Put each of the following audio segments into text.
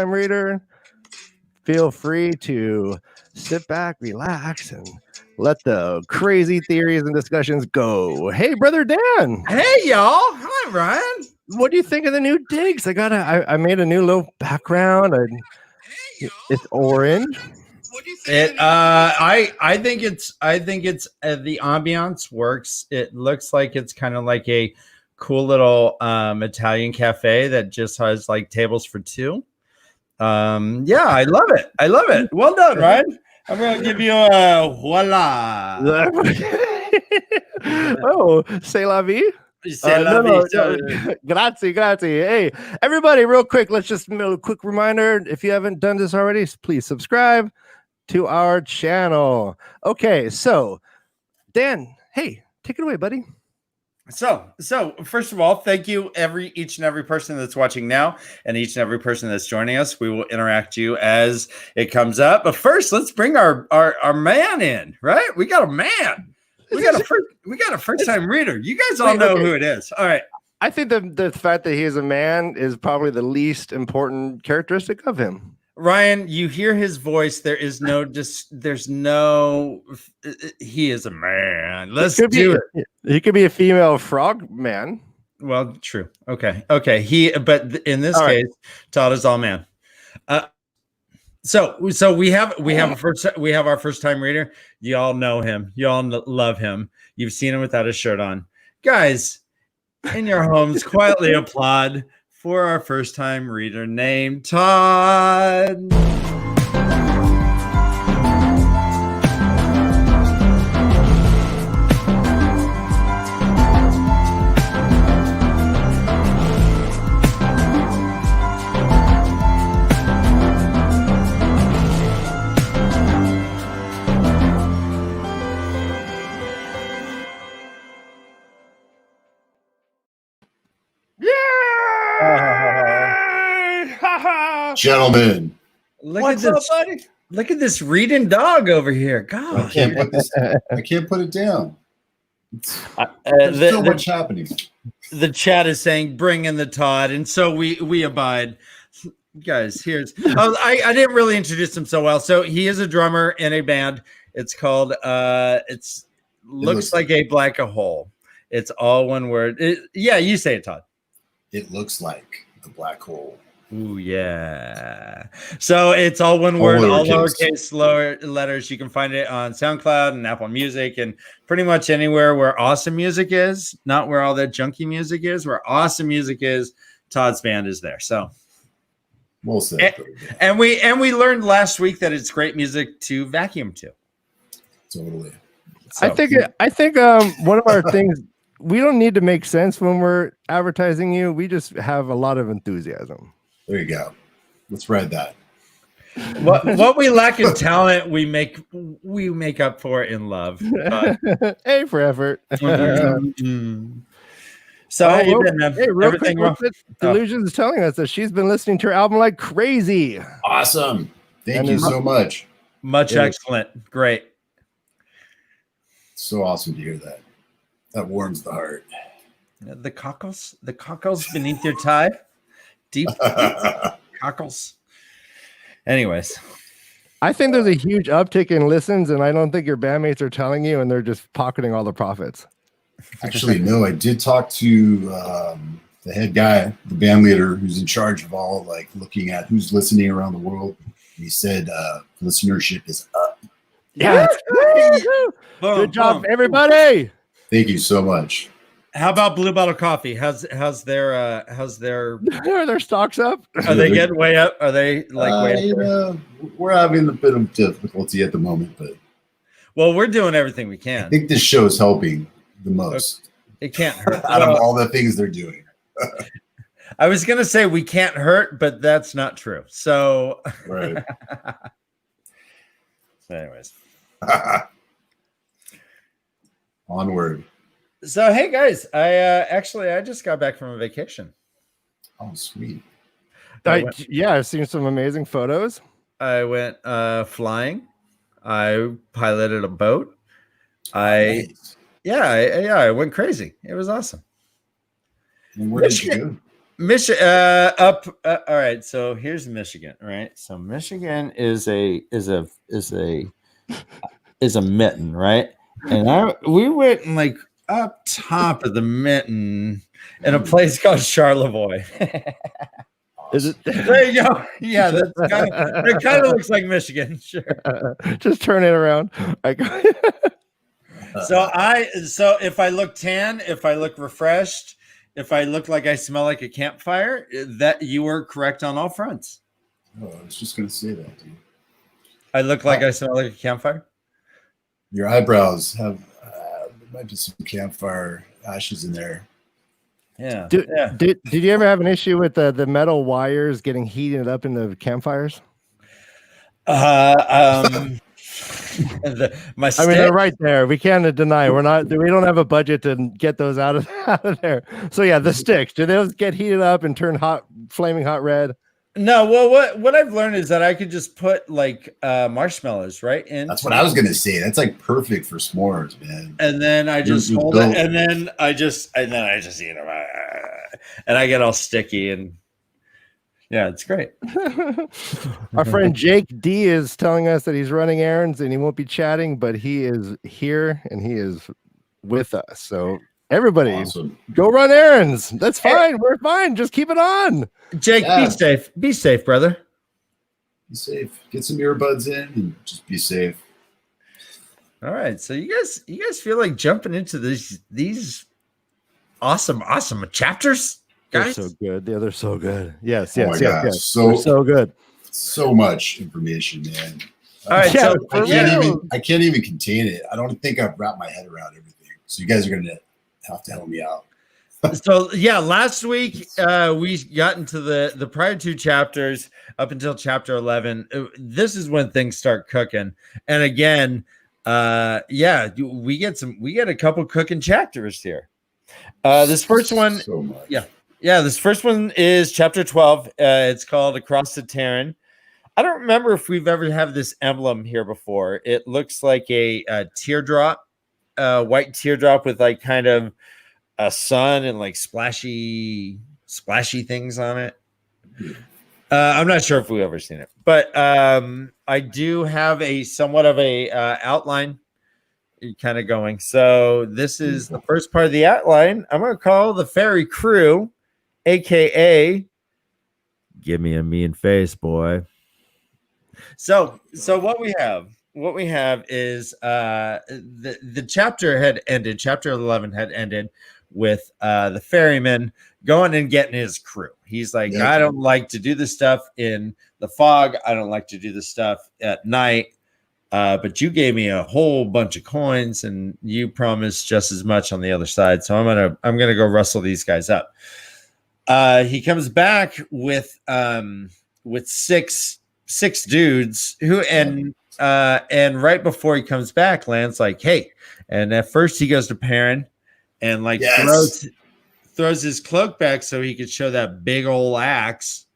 time reader, feel free to sit back, relax, and let the crazy theories and discussions go. Hey, brother Dan. Hey, y'all. Hi, Ryan. What do you think of the new digs? I made a new little background. It's orange. What do you think? I think it's the ambiance works. It looks like it's kind of like a cool little Italian cafe that just has like tables for two. Yeah, I love it. I love it. Well done, Ryan. I'm gonna give you a voila. Oh, c'est la vie. Grazie. Hey, everybody, real quick, let's just a quick reminder. If you haven't done this already, please subscribe to our channel. Okay, so Dan, hey, take it away, buddy. So first of all, thank you each and every person that's watching now and each and every person that's joining us. We will interact you as it comes up. But first, let's bring our man in, right? We got a man. We got a first time reader. You guys all know who it is. All right. I think the fact that he is a man is probably the least important characteristic of him. Ryan, you hear his voice. He is a man. Let's do it. He could be a female frog man. Well, true. Okay. But in this case, Todd is all man. So we have our first time reader. You all know him. You all love him. You've seen him without a shirt on. Guys, in your homes, quietly applaud for our first time reader named Todd. Gentlemen, Look at this reading dog over here. God, I can't put it down. There's so much happening. The chat is saying, "Bring in the Todd," and so we abide. Guys, I didn't really introduce him so well. So he is a drummer in a band. It's called it looks like a black hole. It's all one word. Yeah, you say it, Todd. It looks like the black hole. Ooh, yeah. So it's all one word, all lowercase letters. You can find it on SoundCloud and Apple Music and pretty much anywhere where awesome music is, not where all that junky music is, where awesome music is. Todd's band is there. So we'll say. And we learned last week that it's great music to vacuum to. Totally. So, I think one of our things, we don't need to make sense when we're advertising you. We just have a lot of enthusiasm. There you go. Let's ride that. What we lack in talent, we make up for it in love. A for effort. So how you been, man? Hey, everything quick, Delusions is telling us that she's been listening to her album like crazy. Awesome. Thank you so much. Excellent. Great. So awesome to hear that. That warms the heart. The cockles beneath your tie. Deep cockles. Anyways, I think there's a huge uptick in listens, and I don't think your bandmates are telling you, and they're just pocketing all the profits. Actually, no, I did talk to the head guy, the band leader, who's in charge of all like looking at who's listening around the world. He said listenership is up. Yeah. Good job, everybody. Thank you so much. How about Blue Bottle Coffee? How's their are their stocks up? Are they getting way up? Are they way up? We're having a bit of difficulty at the moment, but we're doing everything we can. I think this show is helping the most. It can't hurt out of all the things they're doing. I was gonna say we can't hurt, but that's not true. So right. So anyways. Onward. So hey guys, I just got back from a vacation. Oh sweet. I've seen some amazing photos. I went flying. I piloted a boat. I went crazy. It was awesome. And where did you go? Up. All right. So here's Michigan. Right. So Michigan is a mitten, right? And we went like up top of the mitten in a place called Charlevoix. Is it? There you go. Yeah, it kind of looks like Michigan. Sure. Just turn it around. So if I look tan, if I look refreshed, if I look like I smell like a campfire, that you were correct on all fronts. Oh, I was just gonna say that, dude. I look like I smell like a campfire. Your eyebrows have there might be some campfire ashes in there. Yeah. Did you ever have an issue with the metal wires getting heated up in the campfires? My I mean, they're right there. We can't deny we don't have a budget to get those out of there. So yeah, the sticks, do those get heated up and turn flaming hot red? No, well, what I've learned is that I could just put like marshmallows right in. That's what I was gonna say. That's like perfect for s'mores, man. And then I just hold it, and then I just eat them, and I get all sticky, and yeah, it's great. Our friend Jake D is telling us that he's running errands and he won't be chatting, but he is here and he is with us. So everybody, awesome. Go run errands. That's fine. We're fine. Just keep it on. Jake, be safe. Be safe, brother. Be safe. Get some earbuds in and just be safe. All right. So you guys feel like jumping into these awesome chapters, guys? They're so good. Yeah, they're so good. Yes. Oh my God. Yes. So good. So much information, man. All right. Yeah, so I can't even contain it. I don't think I've wrapped my head around everything. So you guys are gonna have to help me out. So yeah, last week we got into the prior two chapters up until chapter 11. This is when things start cooking, and again, we get a couple cooking chapters here. This first one, so much. This first one is chapter 12. It's called Across the TAVERN. I don't remember if we've ever had this emblem here before. It looks like a teardrop, white teardrop with like kind of a sun and like splashy things on it. I'm not sure if we've ever seen it, but I do have a somewhat of a outline kind of going. So this is the first part of the outline. I'm going to call the Fairy Crew, aka give me a mean face, boy. So what we have is the chapter had ended. Chapter 11 had ended with the ferryman going and getting his crew. He's like, I don't like to do this stuff in the fog. I don't like to do this stuff at night. But you gave me a whole bunch of coins, and you promised just as much on the other side. So I'm gonna go rustle these guys up. He comes back with six dudes who and right before he comes back, Lan's like, hey, and at first he goes to Perrin and like throws his cloak back so he could show that big old axe.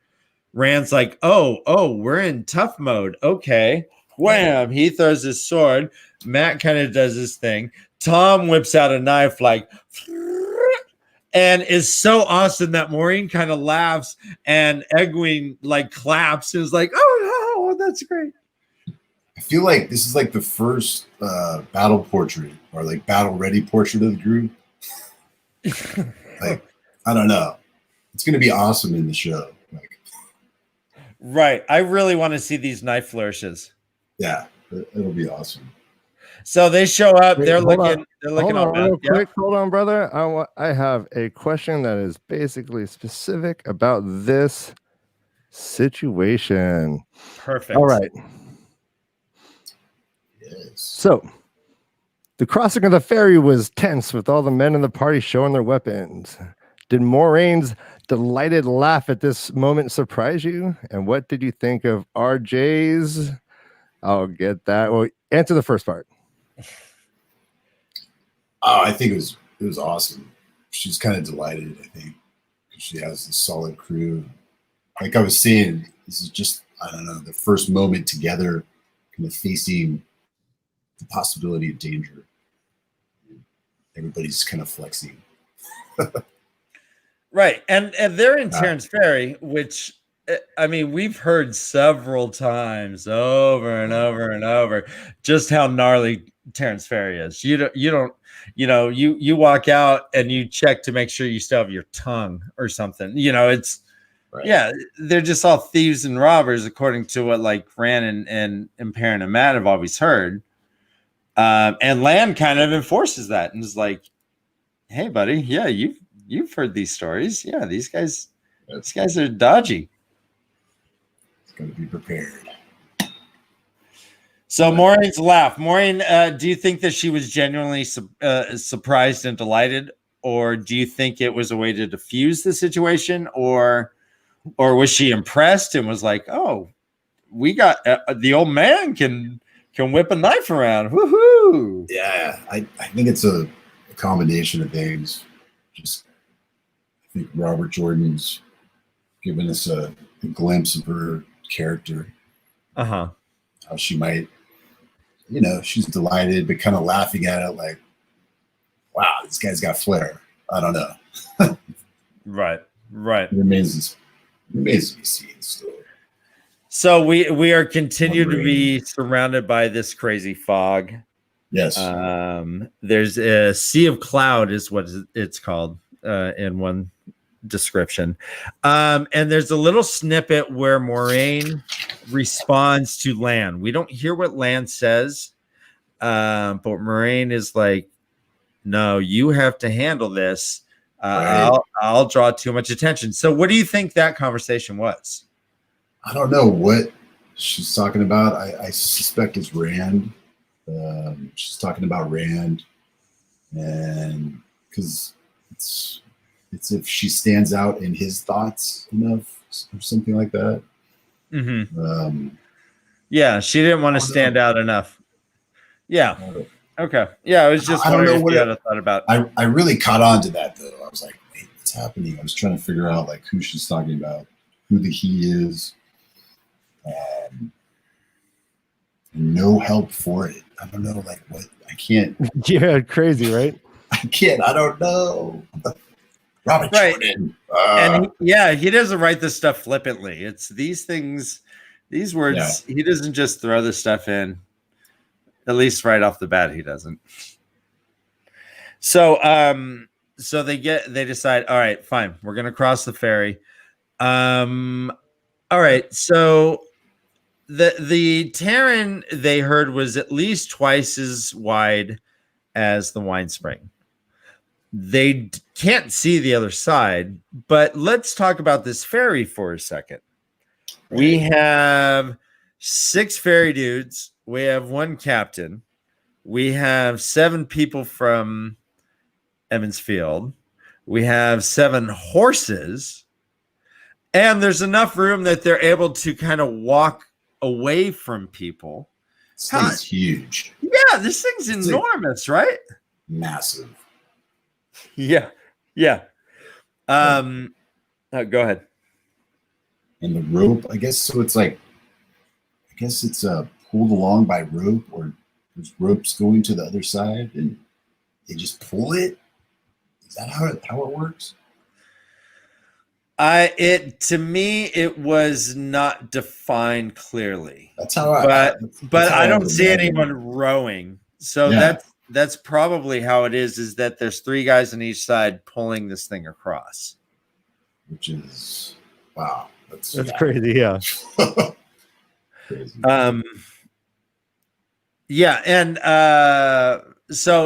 Rand's like, oh, we're in tough mode. Okay. Wham! He throws his sword. Matt kind of does his thing. Tom whips out a knife like and is so awesome that Maureen kind of laughs and Egwene like claps and is like, oh no, that's great. I feel like this is like the first battle portrait or like battle ready portrait of the group. Like, I don't know. It's gonna be awesome in the show. Like, right. I really want to see these knife flourishes. Yeah, it'll be awesome. So they show up. Wait, they're looking hold on, all real bad. quick. Hold on, brother. I have a question that is basically specific about this situation. Perfect. All right. Yes. So the crossing of the ferry was tense with all the men in the party showing their weapons. Did Moraine's delighted laugh at this moment surprise you? And what did you think of RJ's? I'll get that. Well, answer the first part. Oh, I think it was awesome. She's kind of delighted, I think, because she has a solid crew. Like I was saying, this is just, I don't know, the first moment together, kind of facing the possibility of danger. Everybody's kind of flexing. Right. And they're in Terrence Ferry, which I mean, we've heard several times over and over and over just how gnarly Terrence Ferry is. You don't, you walk out and you check to make sure you still have your tongue or something. It's Right. yeah, they're just all thieves and robbers, according to what like Fran and Perrin and Matt have always heard. And Land kind of enforces that and is like, hey, buddy, yeah, you've heard these stories. Yeah, these guys are dodgy. It's going to be prepared. So Maureen's laugh. Maureen, do you think that she was genuinely surprised and delighted, or do you think it was a way to diffuse the situation, or was she impressed and was like, "Oh, we got the old man can whip a knife around"? Woohoo! Yeah, I think it's a combination of things. Just I think Robert Jordan's given us a glimpse of her character. How she might, she's delighted, but kind of laughing at it like, wow, this guy's got flair. I don't know. Right. It remains to be seen still. So we are continued to be surrounded by this crazy fog. Yes. There's a sea of cloud is what it's called in one description. And there's a little snippet where Moraine responds to Lan. We don't hear what Lan says, but Moraine is like, no, you have to handle this. Right. I'll draw too much attention. So what do you think that conversation was? I don't know what she's talking about. I suspect it's Rand. She's talking about Rand, and because it's if she stands out in his thoughts enough or something like that. Mm-hmm. Yeah, she didn't want to stand out enough. Yeah. Okay. Yeah, I was just wondering if you had a thought about. I really caught on to that though. I was like, wait, what's happening? I was trying to figure out like who she's talking about, who the he is. No help for it. I don't know, like what I can't. Yeah, crazy, right? I can't. I don't know. Robert Jordan. And he doesn't write this stuff flippantly. It's these things, these words. Yeah. He doesn't just throw this stuff in. At least right off the bat, he doesn't. So, so they decide. All right, fine. We're gonna cross the ferry. All right. So the Terran they heard was at least twice as wide as the wine spring. They can't see the other side, but let's talk about this ferry for a second. We have 6 ferry dudes. We have 1 captain. We have 7 people from Emmons Field. We have 7 horses. And there's enough room that they're able to kind of walk away from people. This thing's huge. Yeah, this thing's enormous, right? Massive. Yeah. Yeah. Go ahead. And the rope, I guess, so it's like, I guess it's pulled along by rope, or there's ropes going to the other side and they just pull it. Is that how it works? To me, it was not defined clearly. That's how but I don't see anyone rowing. So that's probably how it is that there's 3 guys on each side pulling this thing across. Which is wow. That's crazy, yeah. Crazy. Yeah, and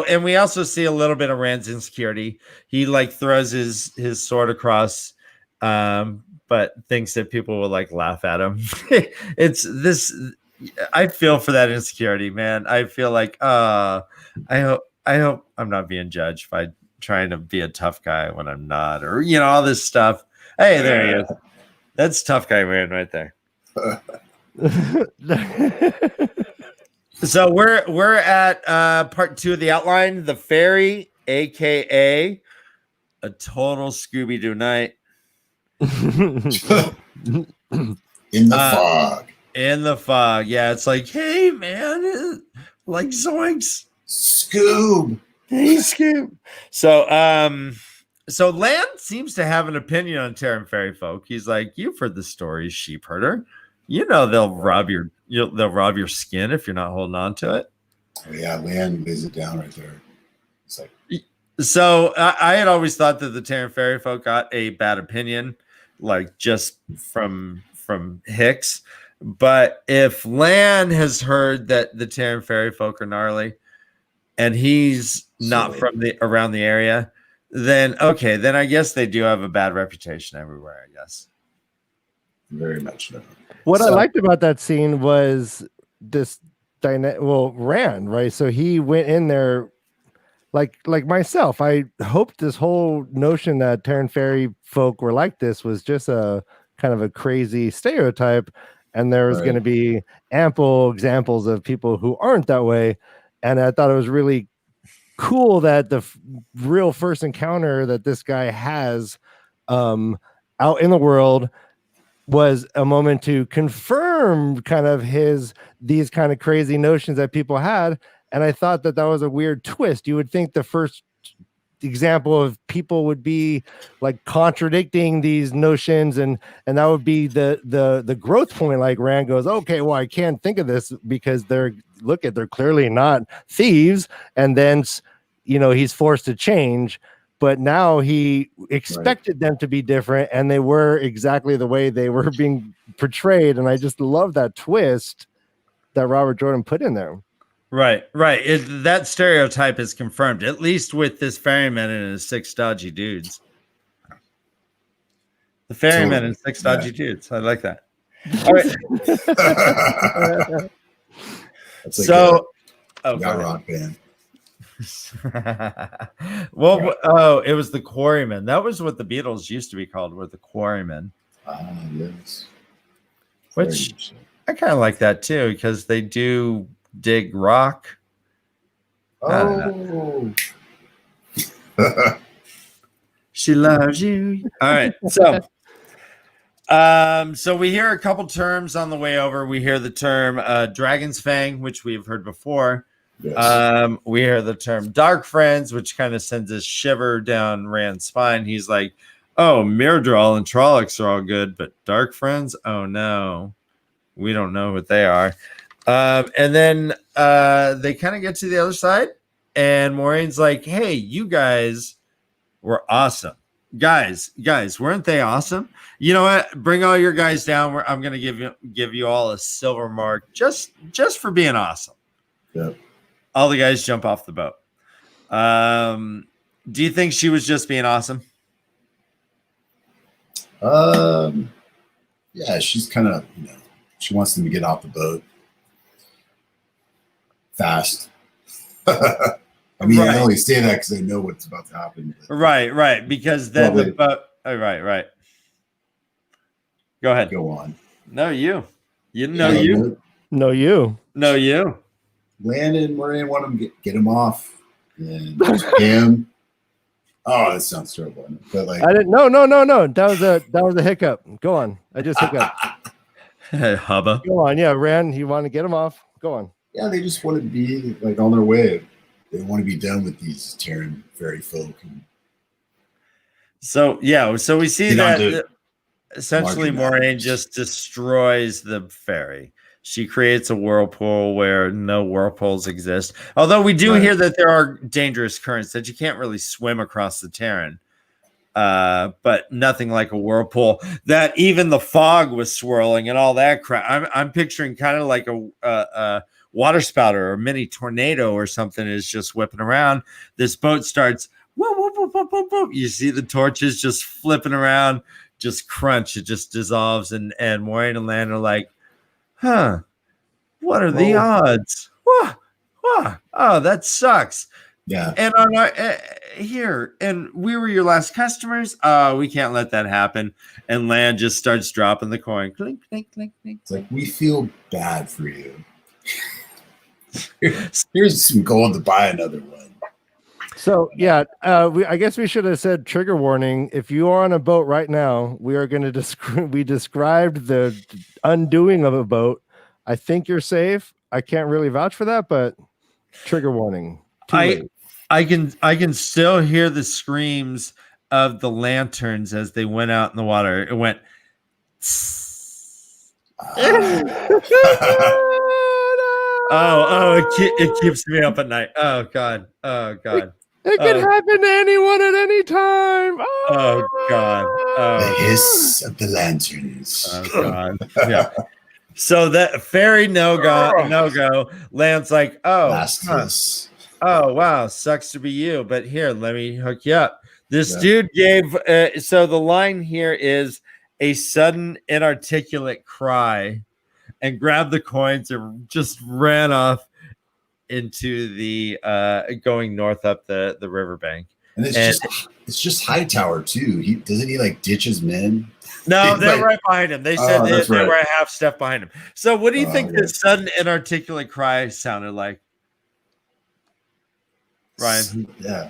and we also see a little bit of Rand's insecurity. He like throws his sword across, but thinks that people will like laugh at him. It's this. I feel for that insecurity, man. I feel like I hope I'm not being judged by trying to be a tough guy when I'm not, or all this stuff. Hey, there he is. That's tough guy man right there. So we're at part 2 of the outline, the ferry, aka a total Scooby-Doo night. In the fog. In the fog. Yeah, it's like, hey man, like zoinks. Scoob. Hey Scoob. So So Land seems to have an opinion on Terran fairy folk. He's like, you've heard the stories, sheep herder. You know they'll rob your skin if you're not holding on to it. Oh, yeah, Land lays it down right there. It's like, so I had always thought that the Terran fairy folk got a bad opinion, like just from Hicks. But if Lan has heard that the Terran fairy folk are gnarly, and he's not from around the area, then okay, then I guess they do have a bad reputation everywhere, I guess. very much no. What I liked about that scene was this Rand, right? So he went in there like myself. I hoped this whole notion that Terran fairy folk were like this was just a kind of a crazy stereotype, and there was going to be ample examples of people who aren't that way. And I thought it was really cool that the real first encounter that this guy has out in the world was a moment to confirm kind of these kind of crazy notions that people had. And I thought that was a weird twist. You would think the first example of people would be like contradicting these notions, and that would be the growth point. Like Rand goes, okay, well, I can't think of this because they're clearly not thieves, and then he's forced to change. But now he expected them to be different, and they were exactly the way they were being portrayed. And I just love that twist that Robert Jordan put in there. Right. That stereotype is confirmed, at least with this ferryman and his 6 dodgy dudes. The ferryman and 6 dodgy dudes. I like that. All right. So, rock band. Well, it was the Quarrymen. That was what the Beatles used to be called, were the Quarrymen. Yes. Which I kind of like that too, because they do dig rock. Oh. She loves you. All right. So we hear a couple terms on the way over. We hear the term Dragon's Fang, which we've heard before. Yes. We hear the term Dark Friends, which kind of sends a shiver down Rand's spine. He's like, oh, Myrddraal and Trollocs are all good, but Dark Friends? Oh no. We don't know what they are. And then they kind of get to the other side, and Moraine's like, hey, you guys were awesome. Guys, weren't they awesome? You know what? Bring all your guys down. I'm going to give you all a silver mark just for being awesome. Yep. All the guys jump off the boat. Do you think she was just being awesome? Yeah, she's kind of, she wants them to get off the boat fast. I mean, I only say that because I know what's about to happen. Right. Because then the boat. Oh, right. Go ahead. Go on. No, you. You know you. No, you. No, you. Land and Moraine want him get him off, and him. Oh, that sounds terrible. But like, I didn't. No. That was a hiccup. Go on. I just hiccuped. Hubba. Go on. Yeah, Rand. You want to get him off? Go on. Yeah, they just want to be like on their way. They want to be done with these Terran fairy folk. So we see that essentially Moraine just destroys the ferry. She creates a whirlpool where no whirlpools exist. Although we do hear that there are dangerous currents that you can't really swim across the Terran. But nothing like a whirlpool. That even the fog was swirling and all that crap. I'm picturing kind of like a water spouter or a mini tornado or something is just whipping around. This boat starts whoop, whoop, whoop, whoop, whoop, whoop. You see the torches just flipping around, just crunch. It just dissolves, and Moraine and Lan are like, huh, what are the odds? Oh, that sucks. Yeah. And on our here, and we were your last customers. We can't let that happen. And Lan just starts dropping the coin. Clink, clink, clink, clink. It's like, we feel bad for you. Here's some gold to buy another one. So yeah, I guess we should have said trigger warning. If you are on a boat right now, we are going to we described the undoing of a boat. I think you're safe. I can't really vouch for that, but trigger warning. I can still hear the screams of the lanterns as they went out in the water. It went. It keeps me up at night. Oh God. It can happen to anyone at any time. Oh God. The hiss of the lanterns. Oh God. Yeah. So that fairy no go. Land's like, oh wow, sucks to be you, but here, let me hook you up. This dude gave. So the line here is a sudden inarticulate cry, and grabbed the coins and just ran off into the going north up the riverbank. And it's just Hightower too. Doesn't he like ditch his men? No, they're right behind him. They said they were a half step behind him. So what do you think this sudden inarticulate cry sounded like, Ryan? Yeah.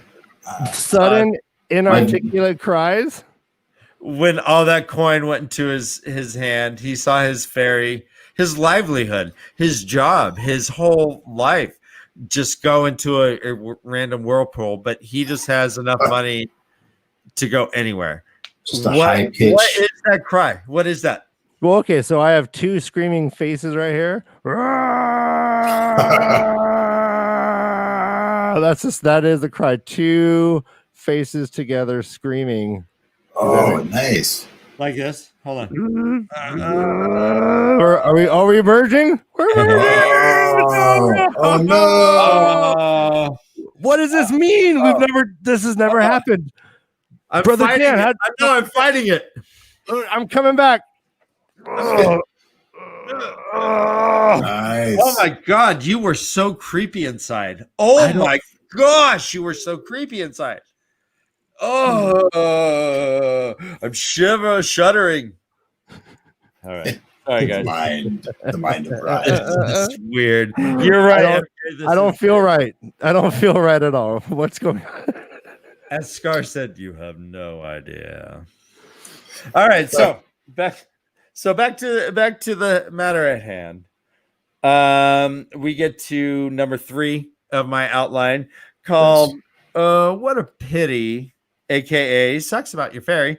Sudden inarticulate cries? When all that coin went into his hand, he saw his fairy, his livelihood, his job, his whole life just go into a random whirlpool, but he just has enough money to go anywhere. Just a high pitch. What is that cry? What is that? Well, okay, so I have two screaming faces right here. That is the cry. Two faces together screaming. Oh, nice. Like this? Hold on. Are we merging? We're merging. Oh no. What does this mean? This has never happened. I'm Brother fighting Dan, it. I'm fighting it. I'm coming back. Nice. Oh my God, you were so creepy inside. Oh my gosh, you were so creepy inside. Oh, I'm shuddering. All right. All right, guys. The mind of Brian. It's weird. You're right. I don't feel right. I don't feel right at all. What's going on? As Scar said, you have no idea. All right, so back to the matter at hand. We get to number 3 of my outline called "What a Pity," aka "Sucks About Your Fairy."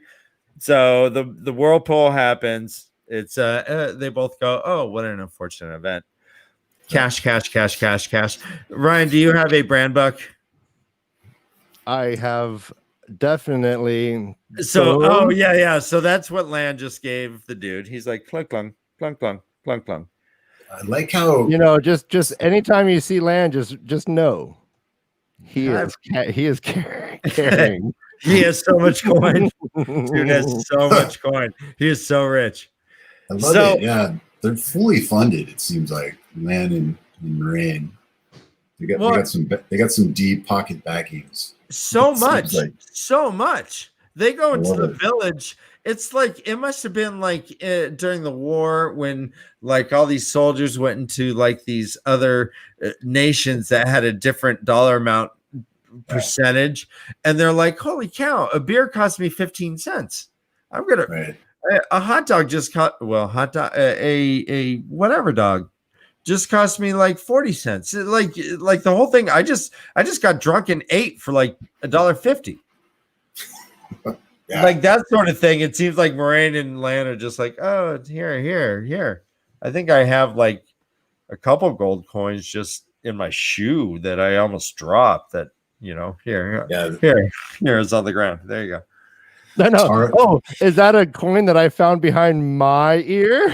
So the whirlpool happens. It's they both go, "Oh, what an unfortunate event." Cash. Ryan, do you have a brand book? I have definitely. So, yeah. So that's what Land just gave the dude. He's like, clunk, clunk, clunk, clunk, clunk, clunk. I like how just anytime you see Land, just know he is carrying. He has so much coin. Dude has so much coin. He is so rich. I love it. Yeah, they're fully funded. It seems like Land and Moraine. They got some deep pocket backings. So much. They go into the village. It's like it must have been like during the war when like all these soldiers went into like these other nations that had a different dollar amount percentage, and they're like, "Holy cow! A beer cost me 15 cents. I'm gonna a hot dog just cost a whatever dog." Just cost me like 40 cents. Like the whole thing. I just got drunk and ate for like $1.50. Like that sort of thing. It seems like Moraine and Land are just like, oh, it's here. I think I have like a couple gold coins just in my shoe that I almost dropped. That here is on the ground. There you go. No. Oh, is that a coin that I found behind my ear?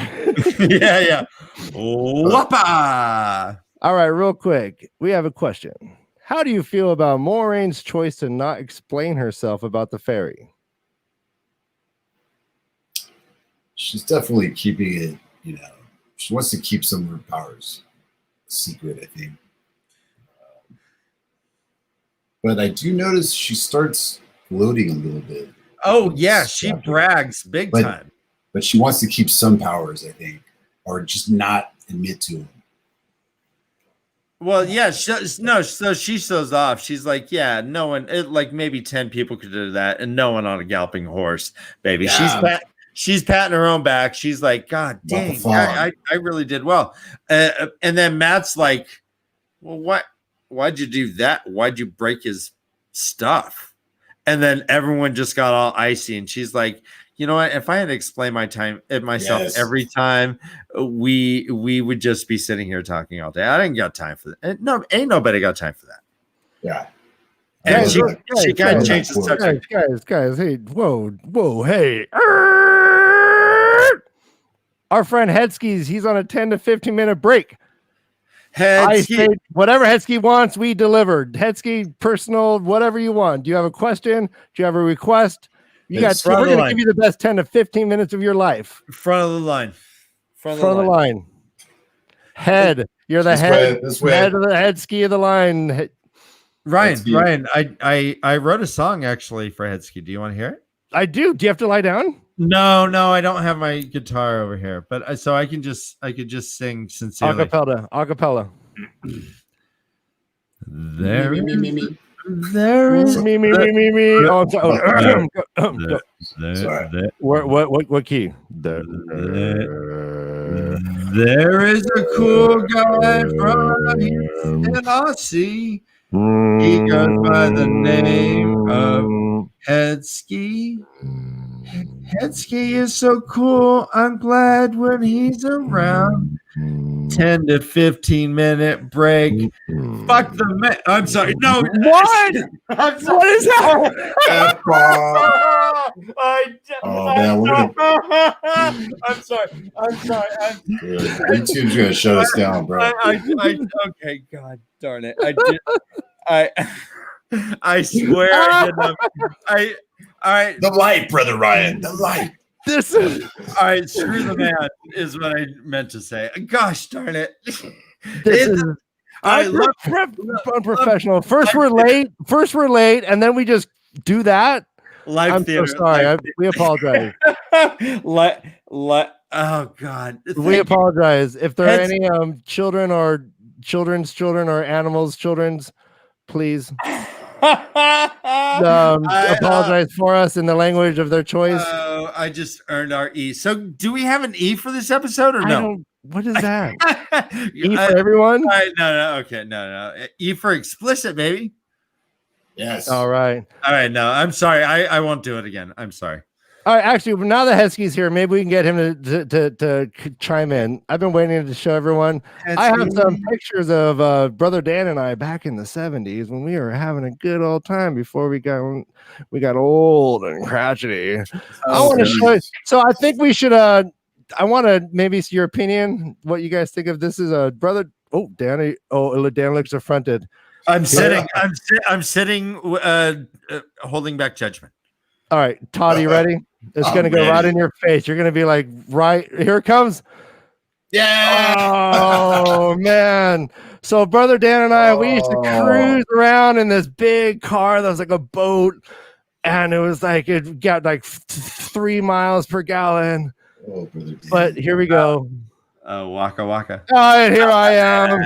Yeah. Whoppa! All right, real quick. We have a question. How do you feel about Moraine's choice to not explain herself about the fairy? She's definitely keeping it, she wants to keep some of her powers secret, I think. But I do notice she starts gloating a little bit. Oh, yeah, she brags big time. But she wants to keep some powers, I think, or just not admit to them. Well, yeah, so she shows off. She's like, yeah, no one, like maybe 10 people could do that, and no one on a galloping horse, baby. Yeah. She's patting her own back. She's like, God dang, I really did well. And then Matt's like, well, why'd you do that? Why'd you break his stuff? And then everyone just got all icy, and she's like, you know what? If I had to explain myself every time, we would just be sitting here talking all day. I didn't got time for that. No, ain't nobody got time for that. Yeah. And Guys, she kind of changed the subject. Guys, hey, whoa, hey. Our friend Headski's, he's on a 10 to 15 minute break. I say whatever Hedsky wants, we delivered. Hedsky, personal, whatever you want. Do you have a question? Do you have a request? We're going to give you the best 10 to 15 minutes of your life. Front of the line. Front of the line. Head. You're the head of the Hedsky of the line. Ryan, I wrote a song actually for Hedsky. Do you want to hear it? I do. Do you have to lie down? No, I don't have my guitar over here, but so I could just sing sincerely. Acapella. There is me. Oh, sorry. What key? There is a cool guy from East Tennessee. He goes by the name of Hedsky. Hedsky is so cool. I'm glad when he's around. 10 to 15 minute break. Fuck the man. I'm sorry. No. What? What is that? I'm sorry. YouTube's gonna shut us down, bro. Okay, God darn it. I swear I did not. All right. The light, brother Ryan. The light. This is all right. Screw the man is what I meant to say. Gosh darn it. This is unprofessional. First we're late, and then we just do that. I'm so sorry. We apologize. Oh God. We apologize. If there are any children or children's children or animals' children's, please apologize for us in the language of their choice. I just earned our E. So do we have an E for this episode or no? What is that? E for everyone? No. Okay, no. E for explicit, baby. Yes. All right. No, I'm sorry. I won't do it again. I'm sorry. All right. Actually, now that Hedsky's here, maybe we can get him to chime in. I've been waiting to show everyone. I have some pictures of Brother Dan and I back in the 70s when we were having a good old time before we got old and crotchety. I want to show you. So I think we should. I want to maybe see your opinion. What you guys think of this? Is a brother? Oh, Danny. Oh, Dan looks affronted. I'm sitting. Holding back judgment. All right, Todd, you ready? It's going to go right in your face. You're going to be like, right, here it comes. Yeah. Oh, man. So Brother Dan and I, we used to cruise around in this big car that was like a boat. And it was like, it got like 3 miles per gallon. Oh, Brother Dan. But here we go. Waka waka. All right, here I am.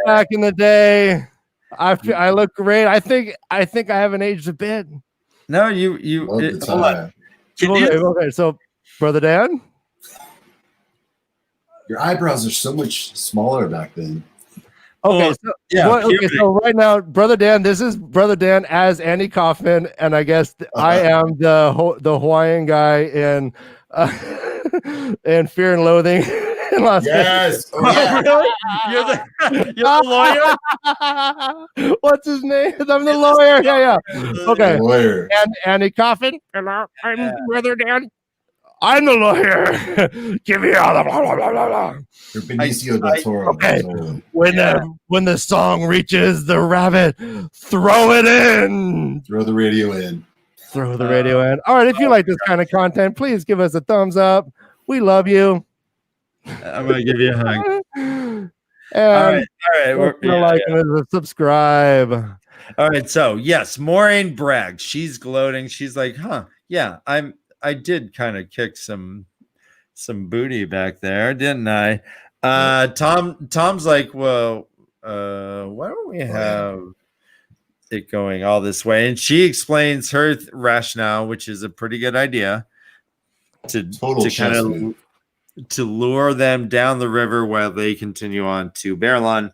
Back in the day. I look great. I think I haven't aged a bit. No, you. Hold on. Okay, so Brother Dan, your eyebrows are so much smaller back then. Okay, so right now, Brother Dan, this is Brother Dan as Andy Kaufman, and I guess I am the Hawaiian guy in Fear and Loathing in Las Vegas. Oh, yeah. Really? You're the lawyer? What's his name? I'm the lawyer. Yeah. Okay. Lawyer. And Andy Kaufman. Hello, I'm Brother Dan. I'm the lawyer. Give me all the blah blah blah blah blah. You're Benicio del Toro. Okay. When the song reaches the rabbit, throw it in. Throw the radio in. Throw the radio in. All right. If you like this kind of content, please give us a thumbs up. We love you. I'm gonna give you a hug. And all right. Like and subscribe. All right. So yes, Maureen bragged. She's gloating. She's like, yeah, I did kind of kick some booty back there, didn't I? Tom's like, well, why don't we have it going all this way? And she explains her rationale, which is a pretty good idea to kind of to lure them down the river while they continue on to Berlin.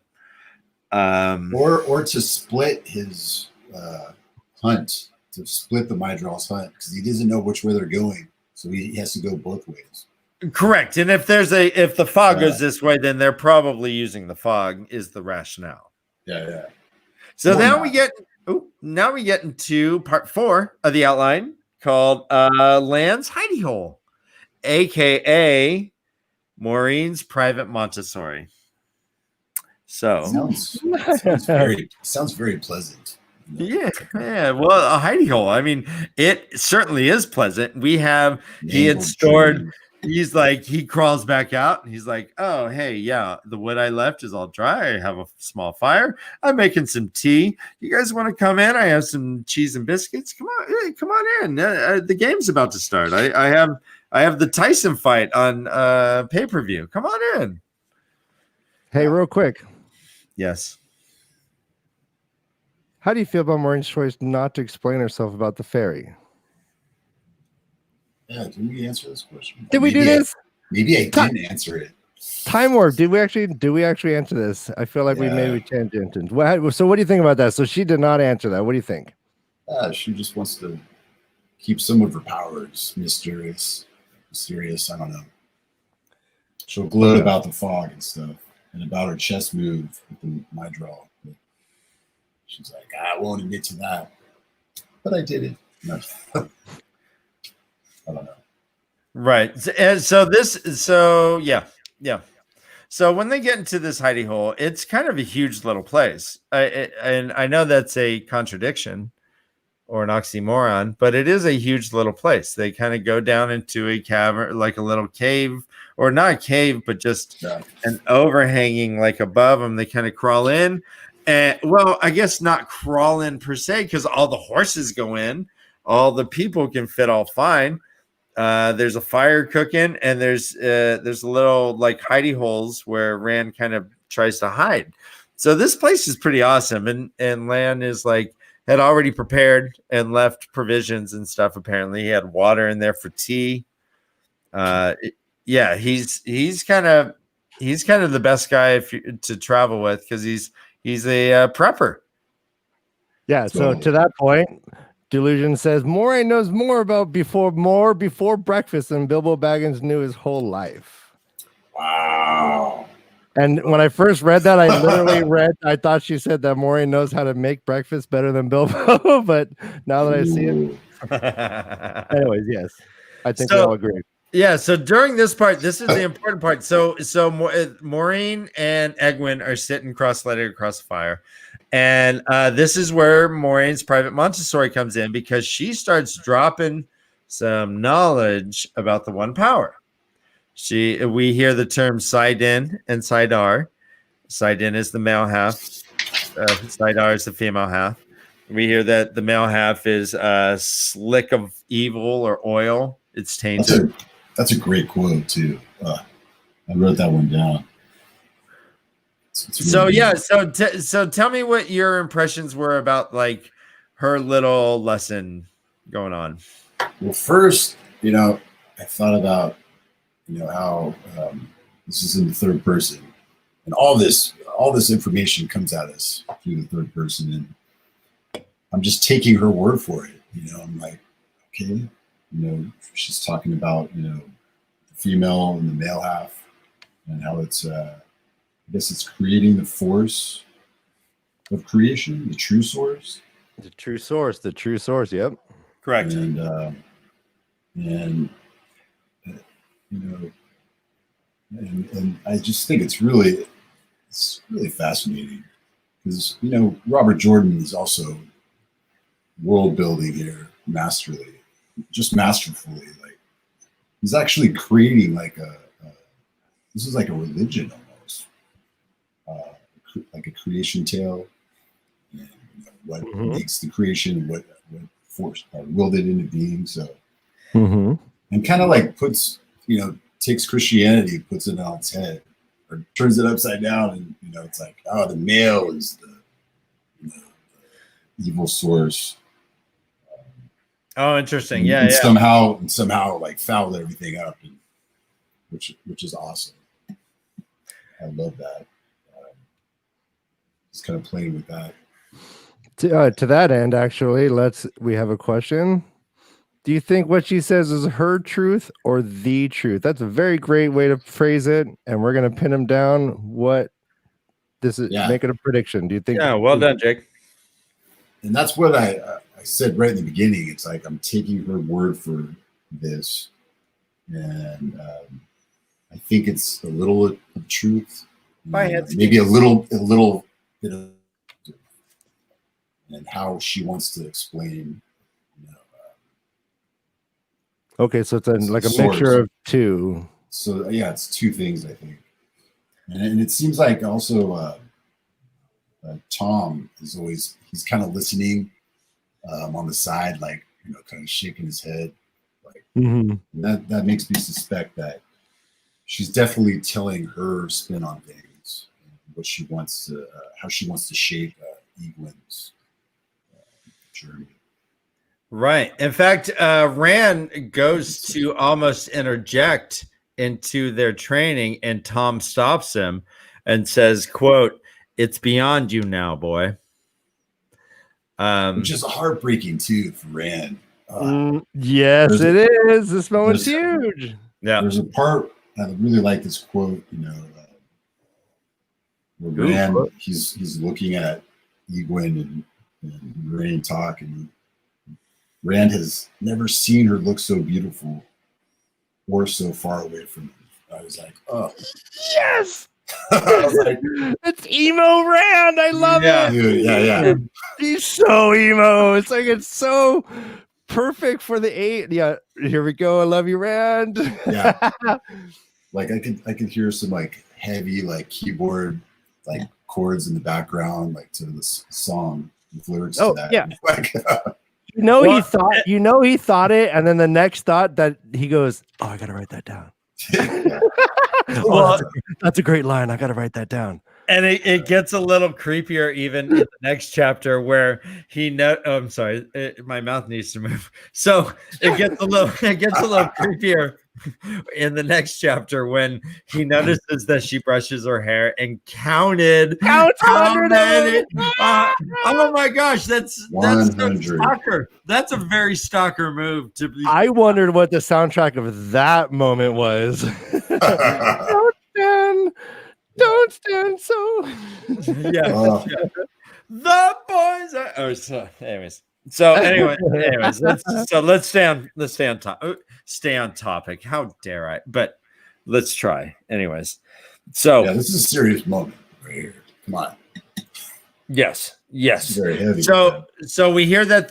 Or to split his hunt to split the Mydral's hunt because he doesn't know which way they're going, so he has to go both ways. Correct. And if the fog goes this way, then they're probably using the fog is the rationale. Yeah. So now we get into part 4 of the outline called Land's Hidey Hole, aka Maureen's private Montessori. So sounds very pleasant. Yeah. Well, a hidey hole. I mean, it certainly is pleasant. He had stored. He's like, he crawls back out and he's like, oh, hey, yeah, the wood I left is all dry. I have a small fire. I'm making some tea. You guys want to come in? I have some cheese and biscuits. Come on in. The game's about to start. I have the Tyson fight on pay-per-view. Come on in. Hey, real quick. Yes. How do you feel about Maureen's choice not to explain herself about the fairy? Yeah, didn't we answer this question? Did we do this? Maybe I didn't answer it. Time Warp. Did we actually answer this? I feel like we maybe tangented. So what do you think about that? So she did not answer that. What do you think? She just wants to keep some of her powers mysterious. I don't know. She'll gloat about the fog and stuff, and about her chess move with the Mydral. She's like, I won't admit to that, but I did it. No. I don't know. Right. And so So when they get into this hidey hole, it's kind of a huge little place. And I know that's a contradiction or an oxymoron, but it is a huge little place. They kind of go down into a cavern, like a little cave, or not a cave, but just an overhanging, like above them. They kind of crawl in. And well, I guess not crawl in per se, because all the horses go in, all the people can fit all fine. There's a fire cooking, and there's a little like hidey holes where Rand kind of tries to hide. So this place is pretty awesome, and Lan is like had already prepared and left provisions and stuff. Apparently, he had water in there for tea. He's kind of the best guy to travel with because he's a prepper. Yeah. So to that point, Delusion says Moray knows more about before breakfast than Bilbo Baggins knew his whole life. Wow. And when I first read that, I thought she said that Moray knows how to make breakfast better than Bilbo, but now that I see it. Anyways, yes. I think we all agree. Yeah, so during this part, this is the important part. So Maureen and Egwene are sitting cross-legged across the fire. And this is where Maureen's private Montessori comes in because she starts dropping some knowledge about the One Power. We hear the term Saidin and Saidar. Saidin is the male half. Saidar is the female half. We hear that the male half is slick of evil or oil. It's tainted. That's a great quote too. I wrote that one down. So tell me what your impressions were about like her little lesson going on. Well, first, I thought about how this is in the third person, and all this information comes at us through the third person, and I'm just taking her word for it. I'm like, okay, she's talking about the female and the male half, and how it's I guess it's creating the force of creation, the true source. The true source. Yep. Correct. And I just think it's really fascinating because Robert Jordan is also world building here masterfully, like he's actually creating this is like a religion almost, like a creation tale, and what makes the creation, what force willed it into being. So and kind of like takes Christianity, puts it on its head, or turns it upside down, and it's like, oh, the male is the evil source. Oh, interesting. And somehow like fouled everything up, which is awesome. I love that. Just kind of playing with that. To that end, actually, we have a question. Do you think what she says is her truth or the truth? That's a very great way to phrase it, and we're gonna pin him down. What this is, make it a prediction. Do you think? Yeah, well done, Jake. And that's what I said right in the beginning. It's like I'm taking her word for this, and I think it's a little of truth, maybe a little bit of, and how she wants to explain. Okay, so it's like a mixture of two. So yeah, it's two things, I think, and it seems like also Tom is he's kind of listening on the side, like kind of shaking his head, like that makes me suspect that she's definitely telling her spin on things, what she wants to, how she wants to shape Egwin's journey. Right. In fact, Rand goes to almost interject into their training, and Tom stops him and says, quote, "It's beyond you now, boy." Which is heartbreaking too for Rand. Yes, it is. This moment's huge. Yeah. There's a part I really like this quote, where Rand he's looking at Egwin and Rand talk, and Rand has never seen her look so beautiful or so far away from him. I was like, oh yes. I was like, it's emo Rand. I love it. Dude, yeah. He's so emo. It's like it's so perfect for the 8. Yeah, here we go. I love you, Rand. Yeah. Like I could hear some like heavy like keyboard like chords in the background, like to this song with lyrics to that. Yeah. Like he thought it, and then the next thought that he goes, "Oh, I gotta write that down." That's a great line. I gotta write that down. And it gets a little creepier even in the next chapter where I'm sorry, my mouth needs to move. So it gets a little creepier in the next chapter when he notices that she brushes her hair and counted how many. Oh my gosh, that's a stalker. That's a very stalker move to be. I wondered what the soundtrack of that moment was. Don't stand so. Yeah. The boys are. Anyways, let's stay on topic. How dare I? But let's try. Anyways, so this is a serious moment right here. Come on. Yes. Very heavy. So we hear that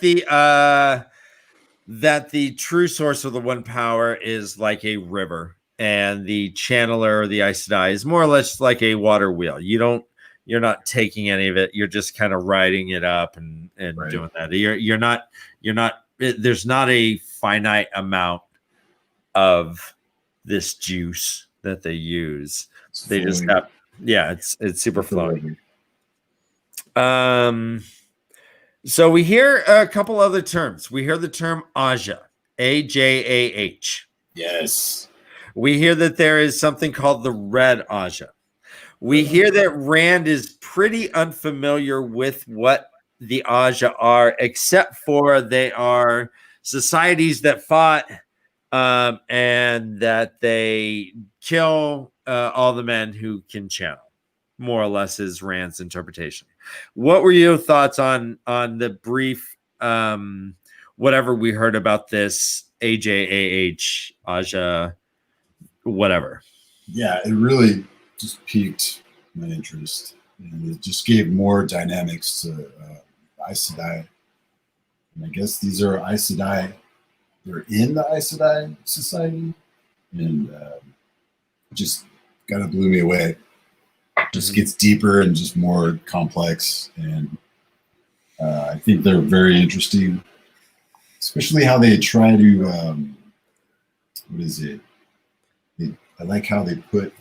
the true source of the one power is like a river. And the channeler or the Aes Sedai is more or less like a water wheel. You're not taking any of it. You're just kind of riding it up and right. Doing that. You're not. There's not a finite amount of this juice that they use. They just have. Yeah, it's super flowing. So we hear a couple other terms. We hear the term Aja, Ajah. Yes. We hear that there is something called the Red Aja. We hear that Rand is pretty unfamiliar with what the Aja are, except for they are societies that fought and that they kill all the men who can channel. More or less is Rand's interpretation. What were your thoughts on the brief whatever we heard about this Ajah, Aja, whatever? Yeah, it really just piqued my interest, and it just gave more dynamics to Aes Sedai. And I guess these are Aes Sedai. They're in the Aes Sedai society, and just kind of blew me away. Just gets deeper and just more complex, and I think they're very interesting, especially how they try to what is it? I like how they put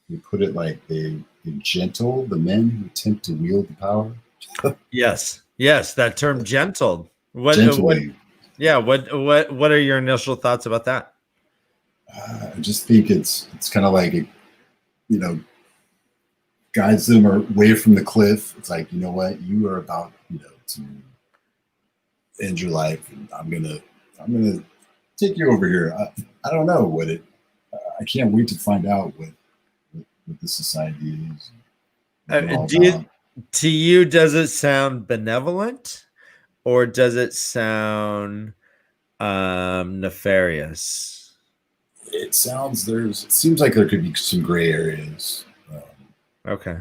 it like they gentle the men who attempt to wield the power. Yes, that term gentled. What are your initial thoughts about that? I just think it's kind of like guides them away from the cliff. It's like, you know what, you are about, to end your life, and I'm gonna take you over here. I don't know what it. I can't wait to find out what the society is. To you, does it sound benevolent, or does it sound nefarious? It seems like there could be some gray areas. Okay.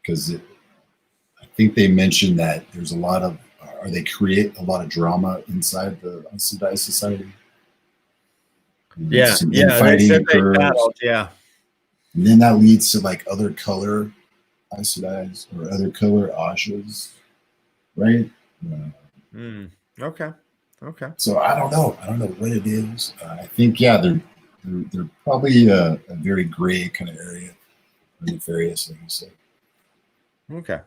Because I think they mentioned that there's a lot of, or they create a lot of drama inside the Aes Sedai society. Yeah, they said they battled, yeah. And then that leads to like other color Aes Sedais or other color Ashas, right? Okay. So I don't know what it is. I think they're probably a very gray kind of area, or nefarious, like you said. Okay.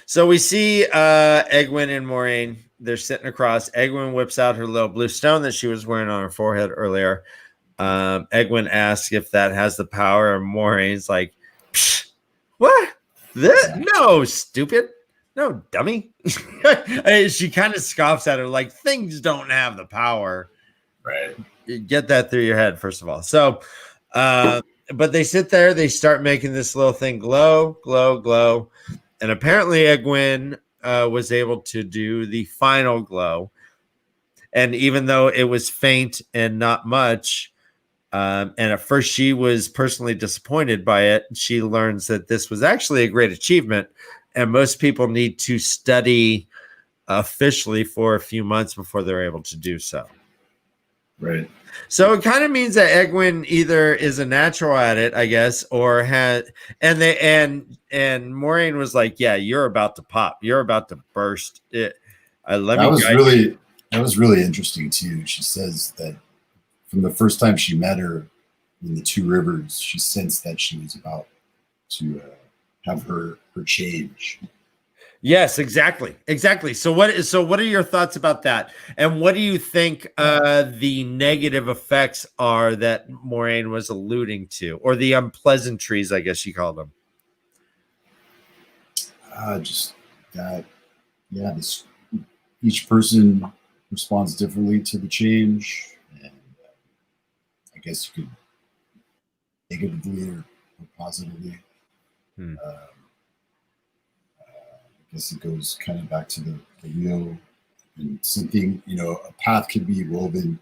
So we see Egwene and Moiraine. They're sitting across. Egwene whips out her little blue stone that she was wearing on her forehead earlier. Egwene asks if that has the power, and Moraine's like, what? No, stupid. No, dummy. She kind of scoffs at her like, things don't have the power. Right. You get that through your head, first of all. So, but they sit there. They start making this little thing glow. And apparently Egwene was able to do the final glow. And even though it was faint and not much, and at first she was personally disappointed by it, she learns that this was actually a great achievement. And most people need to study officially for a few months before they're able to do so. Right. So it kind of means that Egwene either is a natural at it, I guess, or had, and Moiraine was like, "Yeah, you're about to pop. You're about to burst." That was really interesting too. She says that from the first time she met her in the Two Rivers, she sensed that she was about to have her change. Yes, exactly. So what are your thoughts about that? And what do you think the negative effects are that Moiraine was alluding to, or the unpleasantries, I guess you call them? Just that, each person responds differently to the change, and I guess you could negatively or positively. I guess it goes kind of back to the wheel, and something, a path could be woven,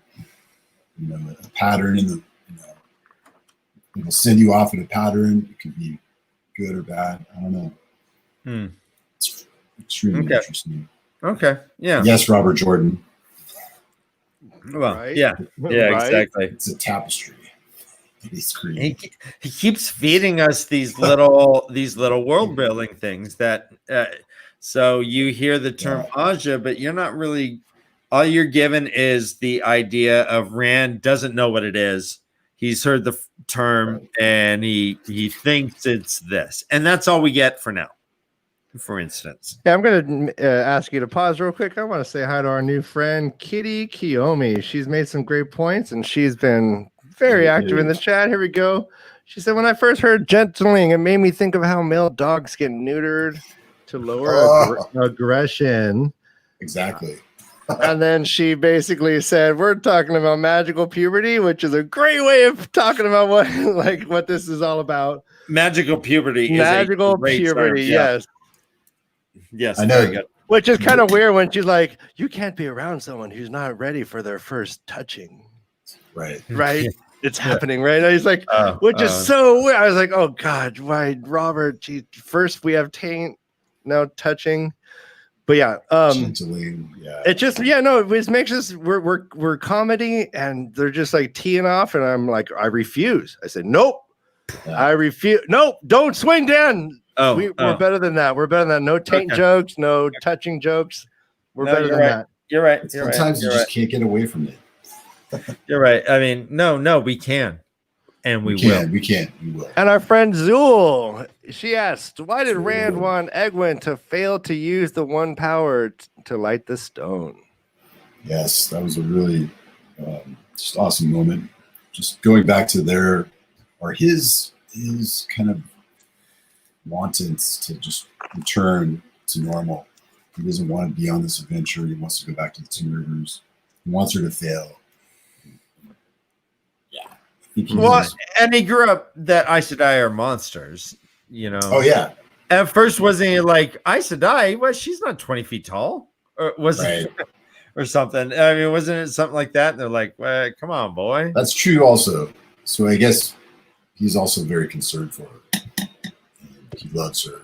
a pattern in the, it'll send you off in a pattern. It could be good or bad. I don't know. It's extremely interesting. Okay. Yeah. Yes, Robert Jordan. Well, right? Yeah, Right? Exactly. It's a tapestry. He keeps feeding us these little world building things that so you hear the term Aja, but you're not really, all you're given is the idea of Rand doesn't know what it is. He's heard the term and he thinks it's this, and that's all we get for now. For instance, I'm going to ask you to pause real quick. I want to say hi to our new friend Kitty Kiyomi. She's made some great points, and she's been very active in the chat. Here we go. She said, when I first heard gentling, it made me think of how male dogs get neutered to lower aggression. Exactly. And then she basically said, we're talking about magical puberty, which is a great way of talking about what this is all about. Magical puberty. Magical puberty, yes. Yes, I know. very good. Which is kind of weird when she's like, you can't be around someone who's not ready for their first touching. Right. It's happening right now. He's like, which is so weird. I was like, oh God, why, Robert? First we have taint, now touching. But yeah, gentling, it just it makes us we're comedy, and they're just like teeing off, and I'm like, I refuse. I said, nope, I refuse. Nope, don't swing, Dan. We're better than that. We're better than that. No taint jokes, no touching jokes. We're better than that. You're right. Sometimes you just can't get away from it. You're right. I mean, no, we can. And we will. We can. We will. And our friend Zool, she asked, why did Rand want Egwene to fail to use the one power to light the stone? Yes, that was a really just awesome moment. Just going back to his kind of wantons to just return to normal. He doesn't want to be on this adventure. He wants to go back to the Two Rivers. He wants her to fail. Well, and he grew up that Aes Sedai are monsters, you know. Oh yeah. At first, wasn't he like Aes Sedai? Well, she's not 20 feet tall, or was it, or something? I mean, wasn't it something like that? And they're like, well, "Come on, boy." That's true, also. So I guess he's also very concerned for her. He loves her,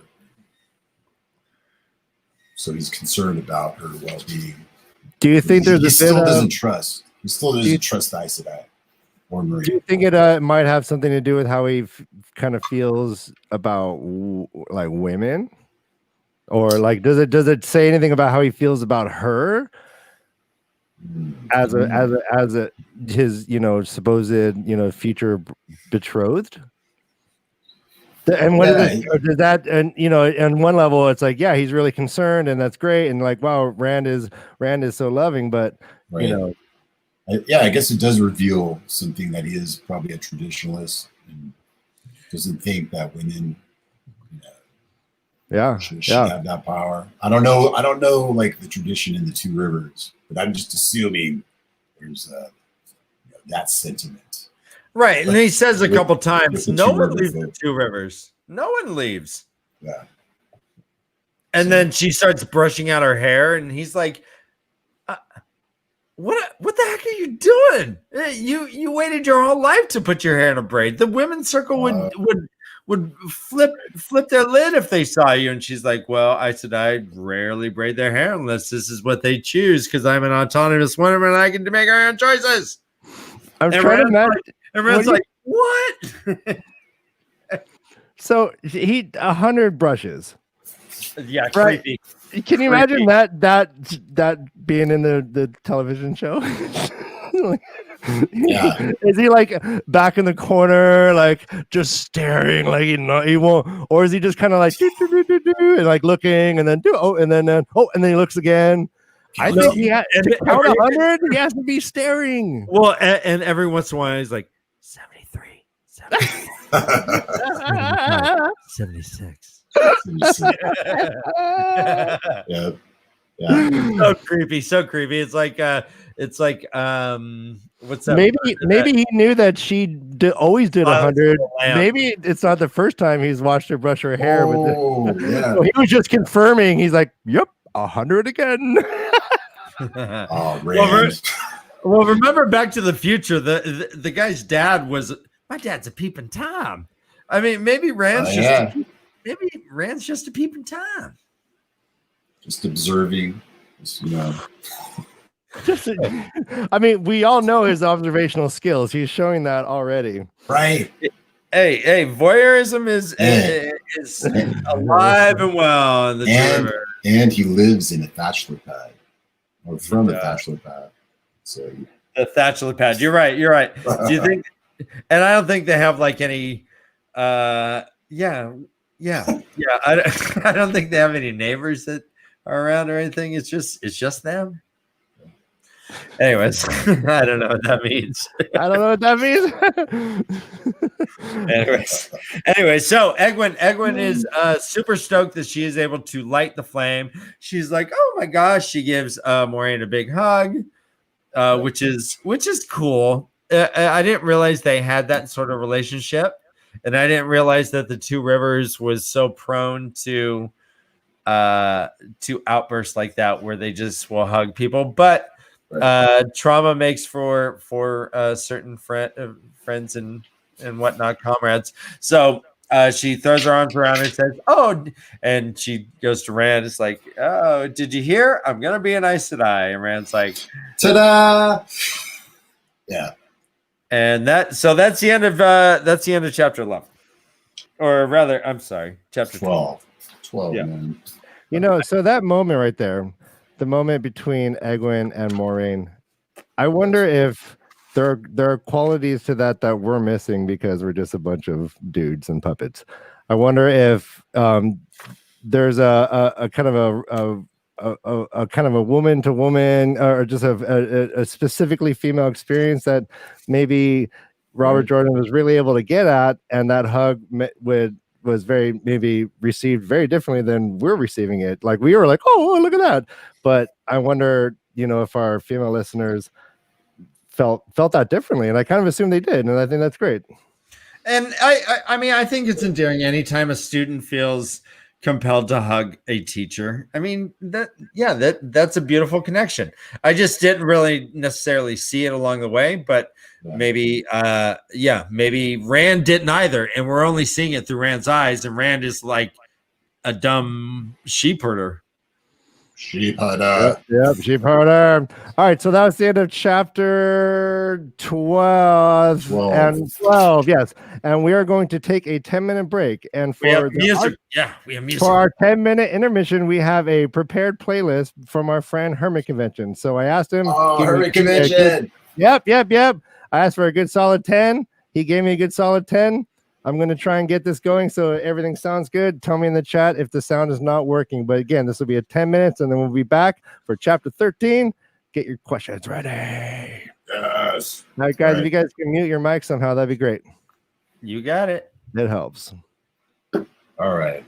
so he's concerned about her well-being. Do you think there's he a still bit doesn't trust? He still doesn't trust Aes Sedai. Do you think it might have something to do with how he kind of feels about like women, or like does it say anything about how he feels about her as his supposed future betrothed? And what does that, and on one level it's like, yeah, he's really concerned and that's great, and like, wow, Rand is so loving, but I guess it does reveal something, that he is probably a traditionalist and doesn't think that women should have that power. I don't know like the tradition in the Two Rivers, but I'm just assuming there's that sentiment. Right. And he says a couple times, no one leaves the Two Rivers. No one leaves. Yeah. And then she starts brushing out her hair, and he's like, What the heck are you doing? You waited your whole life to put your hair in a braid. The women's circle would flip their lid if they saw you. And she's like, well, I said I rarely braid their hair unless this is what they choose, because I'm an autonomous woman and I can make our own choices. I'm trying to imagine. Everyone's like, what? So he 100 brushes. Yeah, right. Creepy. Can you imagine that being in the television show? Yeah. Is he like back in the corner, like just staring, like he won't, or is he just kind of like and like looking, and then and then he looks again? I think he had to count 100. He has to be staring. Well, and every once in a while he's like 73, 76. Yeah. So creepy. It's like what's that? Maybe he knew that she always did 100. Maybe it's not the first time he's watched her brush her hair. So he was just confirming. He's like, yep, 100 again. Well, remember Back to the Future, the guy's dad was, my dad's a peeping Tom. I mean, maybe Rand's just a peeping Tom. Just observing, I mean, we all know his observational skills. He's showing that already. Right. Hey, voyeurism is alive and well in the River. And he lives in a bachelor pad, or from a bachelor pad. So a bachelor pad. You're right. Do you think? And I don't think they have like any. I don't think they have any neighbors that are around or anything. It's just them. Anyways, I don't know what that means. Anyways, so Egwene is super stoked that she is able to light the flame. She's like, oh my gosh, she gives Moiraine a big hug, which is cool. I didn't realize they had that sort of relationship, and I didn't realize that the Two Rivers was so prone to outbursts like that, where they just will hug people. But trauma makes for certain friends and whatnot, comrades. So she throws her arms around her and says, oh, and she goes to Rand. It's like, oh, did you hear? I'm gonna be an Aes Sedai. And Rand's like, ta-da! Yeah. And that's the end of chapter 11, or rather, I'm sorry, chapter 12. 12. Yeah. Man. So that moment right there, the moment between Egwene and Moiraine, I wonder if there are qualities to that we're missing because we're just a bunch of dudes and puppets. I wonder if there's a kind of a kind of a woman to woman, or just a specifically female experience that maybe Robert Jordan was really able to get at, and that hug would was very maybe received very differently than we're receiving it. Like we were like, oh, look at that. But I wonder, if our female listeners felt that differently, and I kind of assume they did, and I think that's great. And I mean, I think it's endearing anytime a student feels compelled to hug a teacher. I mean, that's a beautiful connection. I just didn't really necessarily see it along the way, but maybe Rand didn't either, and we're only seeing it through Rand's eyes, and Rand is like a dumb sheep herder. Sheep herder. Yep, sheep herder. All right, so that was the end of chapter 12 and 12. Yes, and we are going to take a 10-minute break. And we have music. For our 10-minute intermission, we have a prepared playlist from our friend Hermit Convention. So I asked him. Hermit Convention. Yep. I asked for a good solid 10. He gave me a good solid 10. I'm going to try and get this going so everything sounds good. Tell me in the chat if the sound is not working. But again, this will be 10 minutes, and then we'll be back for chapter 13. Get your questions ready. Yes. All right, guys, if you guys can mute your mic somehow, that'd be great. You got it. That helps. All right.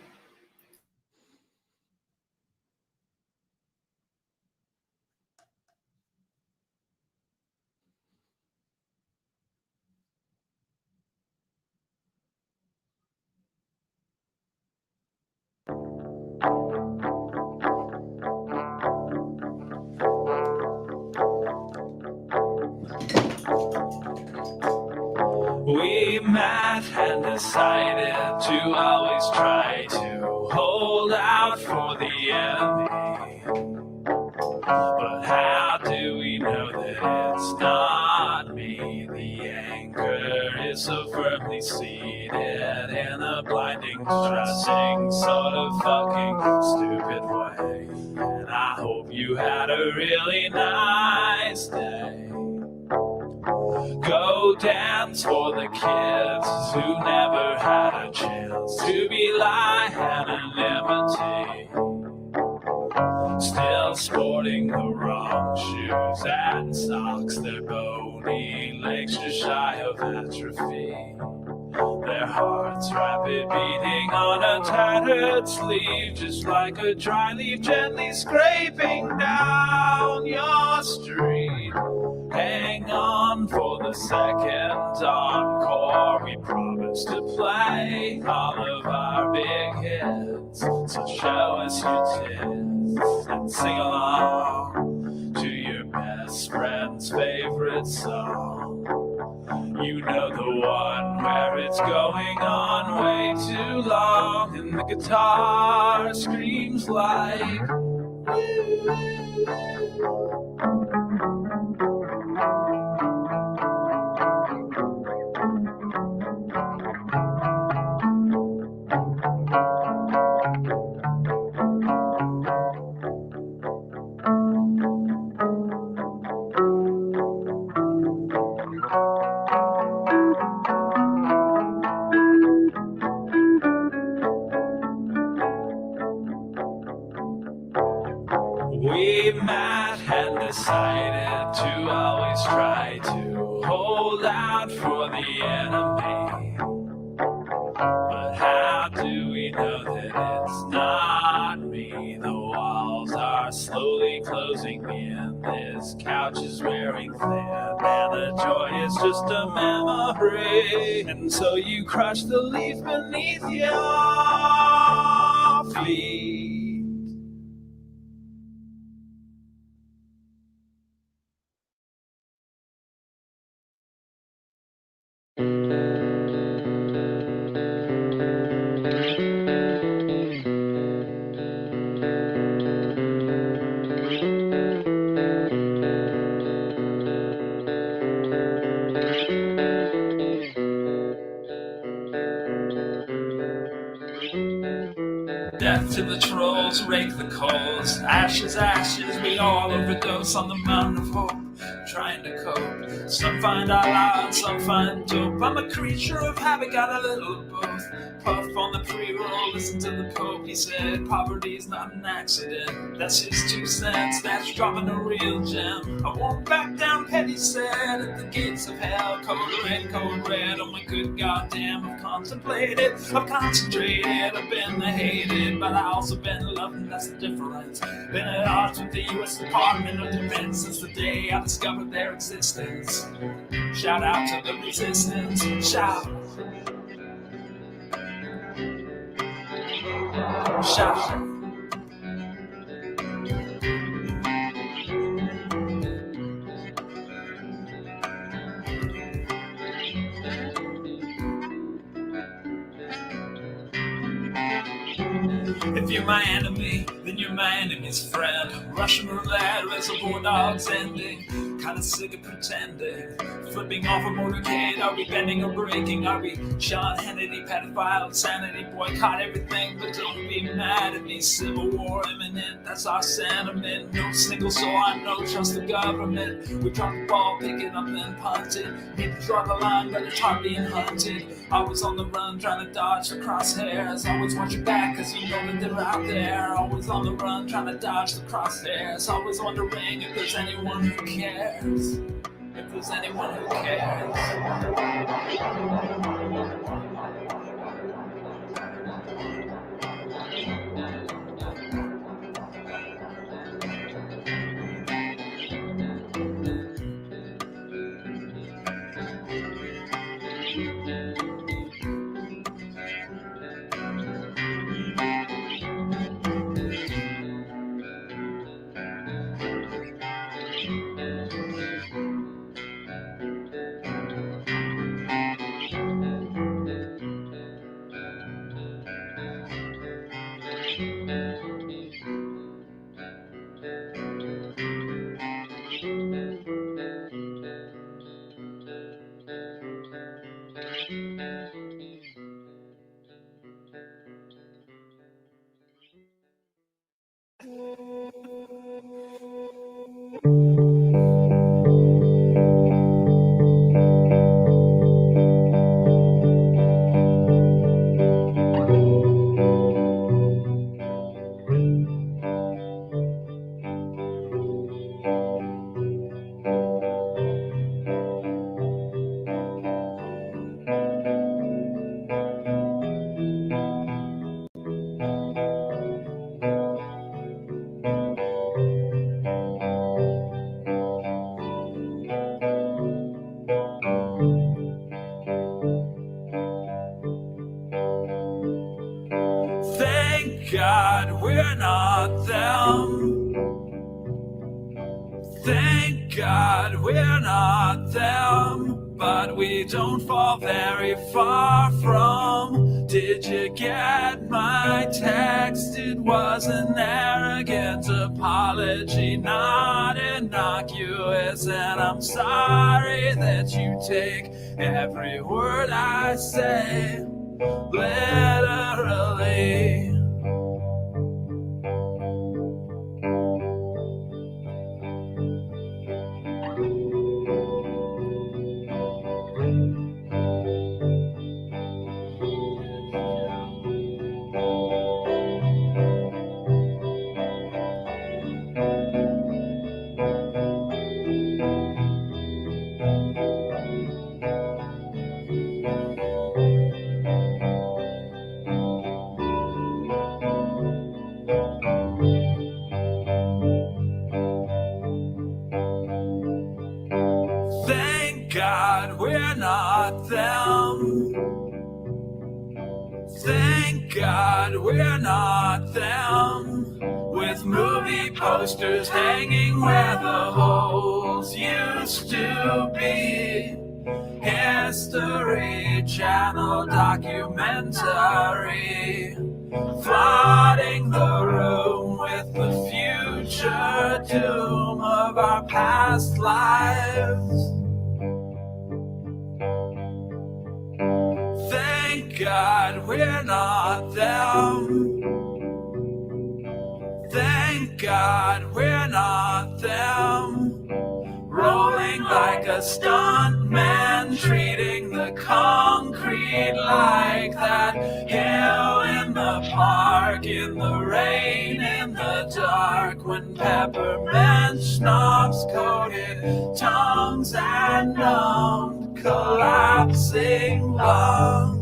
We met and decided to always try to hold out for the enemy. But how do we know that it's not me? The anchor is so firmly seated in a blinding, distressing, sort of fucking stupid way. And I hope you had a really nice day. Go dance for the kids who never had a chance to be like anonymity. Still sporting the wrong shoes and socks, their bony legs just shy of atrophy. Their hearts rapid beating on a tattered sleeve, just like a dry leaf gently scraping down your street. Hang on for the second encore. We promised to play all of our big hits, so show us your tits and sing along to your best friend's favorite song. You know the one where it's going on way too long, and the guitar screams like we met and decided to always try to hold out for the enemy. But how do we know that it's not me? The walls are slowly closing in. This couch is wearing thin, and the joy is just a memory. And so you crush the leaf beneath your feet. Death to the trolls, rake the coals. Ashes, ashes, we all overdose on the mountain of hope. trying to cope. Some find out loud, some find dope. I'm a creature of habit, got a little of both. Puff on the pre-roll, listen to the Pope. He said poverty's not an accident. That's his 2 cents, that's dropping a real gem. I won't back down, Petty said, at the gates of hell. Code red, oh my good goddamn, I've contemplated, I've concentrated, I've been the hated, but I also been loved, and that's the difference. Been at odds with the U.S. Department of Defense since the day I discovered their existence. Shout out to the resistance, shout. Shout. If you're my enemy, then you're my enemy's friend. Russian roulette, Reservoir Dogs ending. Kinda sick of pretending. Flipping off a motorcade, are we bending or breaking? Are we Sean Hannity, pedophile, insanity, boycott everything? But don't be mad at me, civil war imminent, that's our sentiment. No single soul I know, trust the government. We drop the ball, pick it up and punt it. Need to draw the line, but it's hard being hunted. Always on the run, trying to dodge the crosshairs. Always watch your back, cause you know that they're out there. Always on the run, trying to dodge the crosshairs. Always wondering if there's anyone who cares. If there's anyone who cares. Thank God we're not them. Thank God we're not them. But we don't fall very far from. Did you get my text? It was an arrogant apology, not innocuous. And I'm sorry that you take every word I say literally. Thank God we're not them. Thank God we're not them. With movie posters hanging where the holes used to be. History Channel documentary. Flooding the room with the future doom of our past lives. Thank God we're not them. Thank God we're not them. Roll a stuntman treating the concrete like that hill in the park, in the rain, in the dark, when peppermint schnapps coated tongues and numbed collapsing lungs.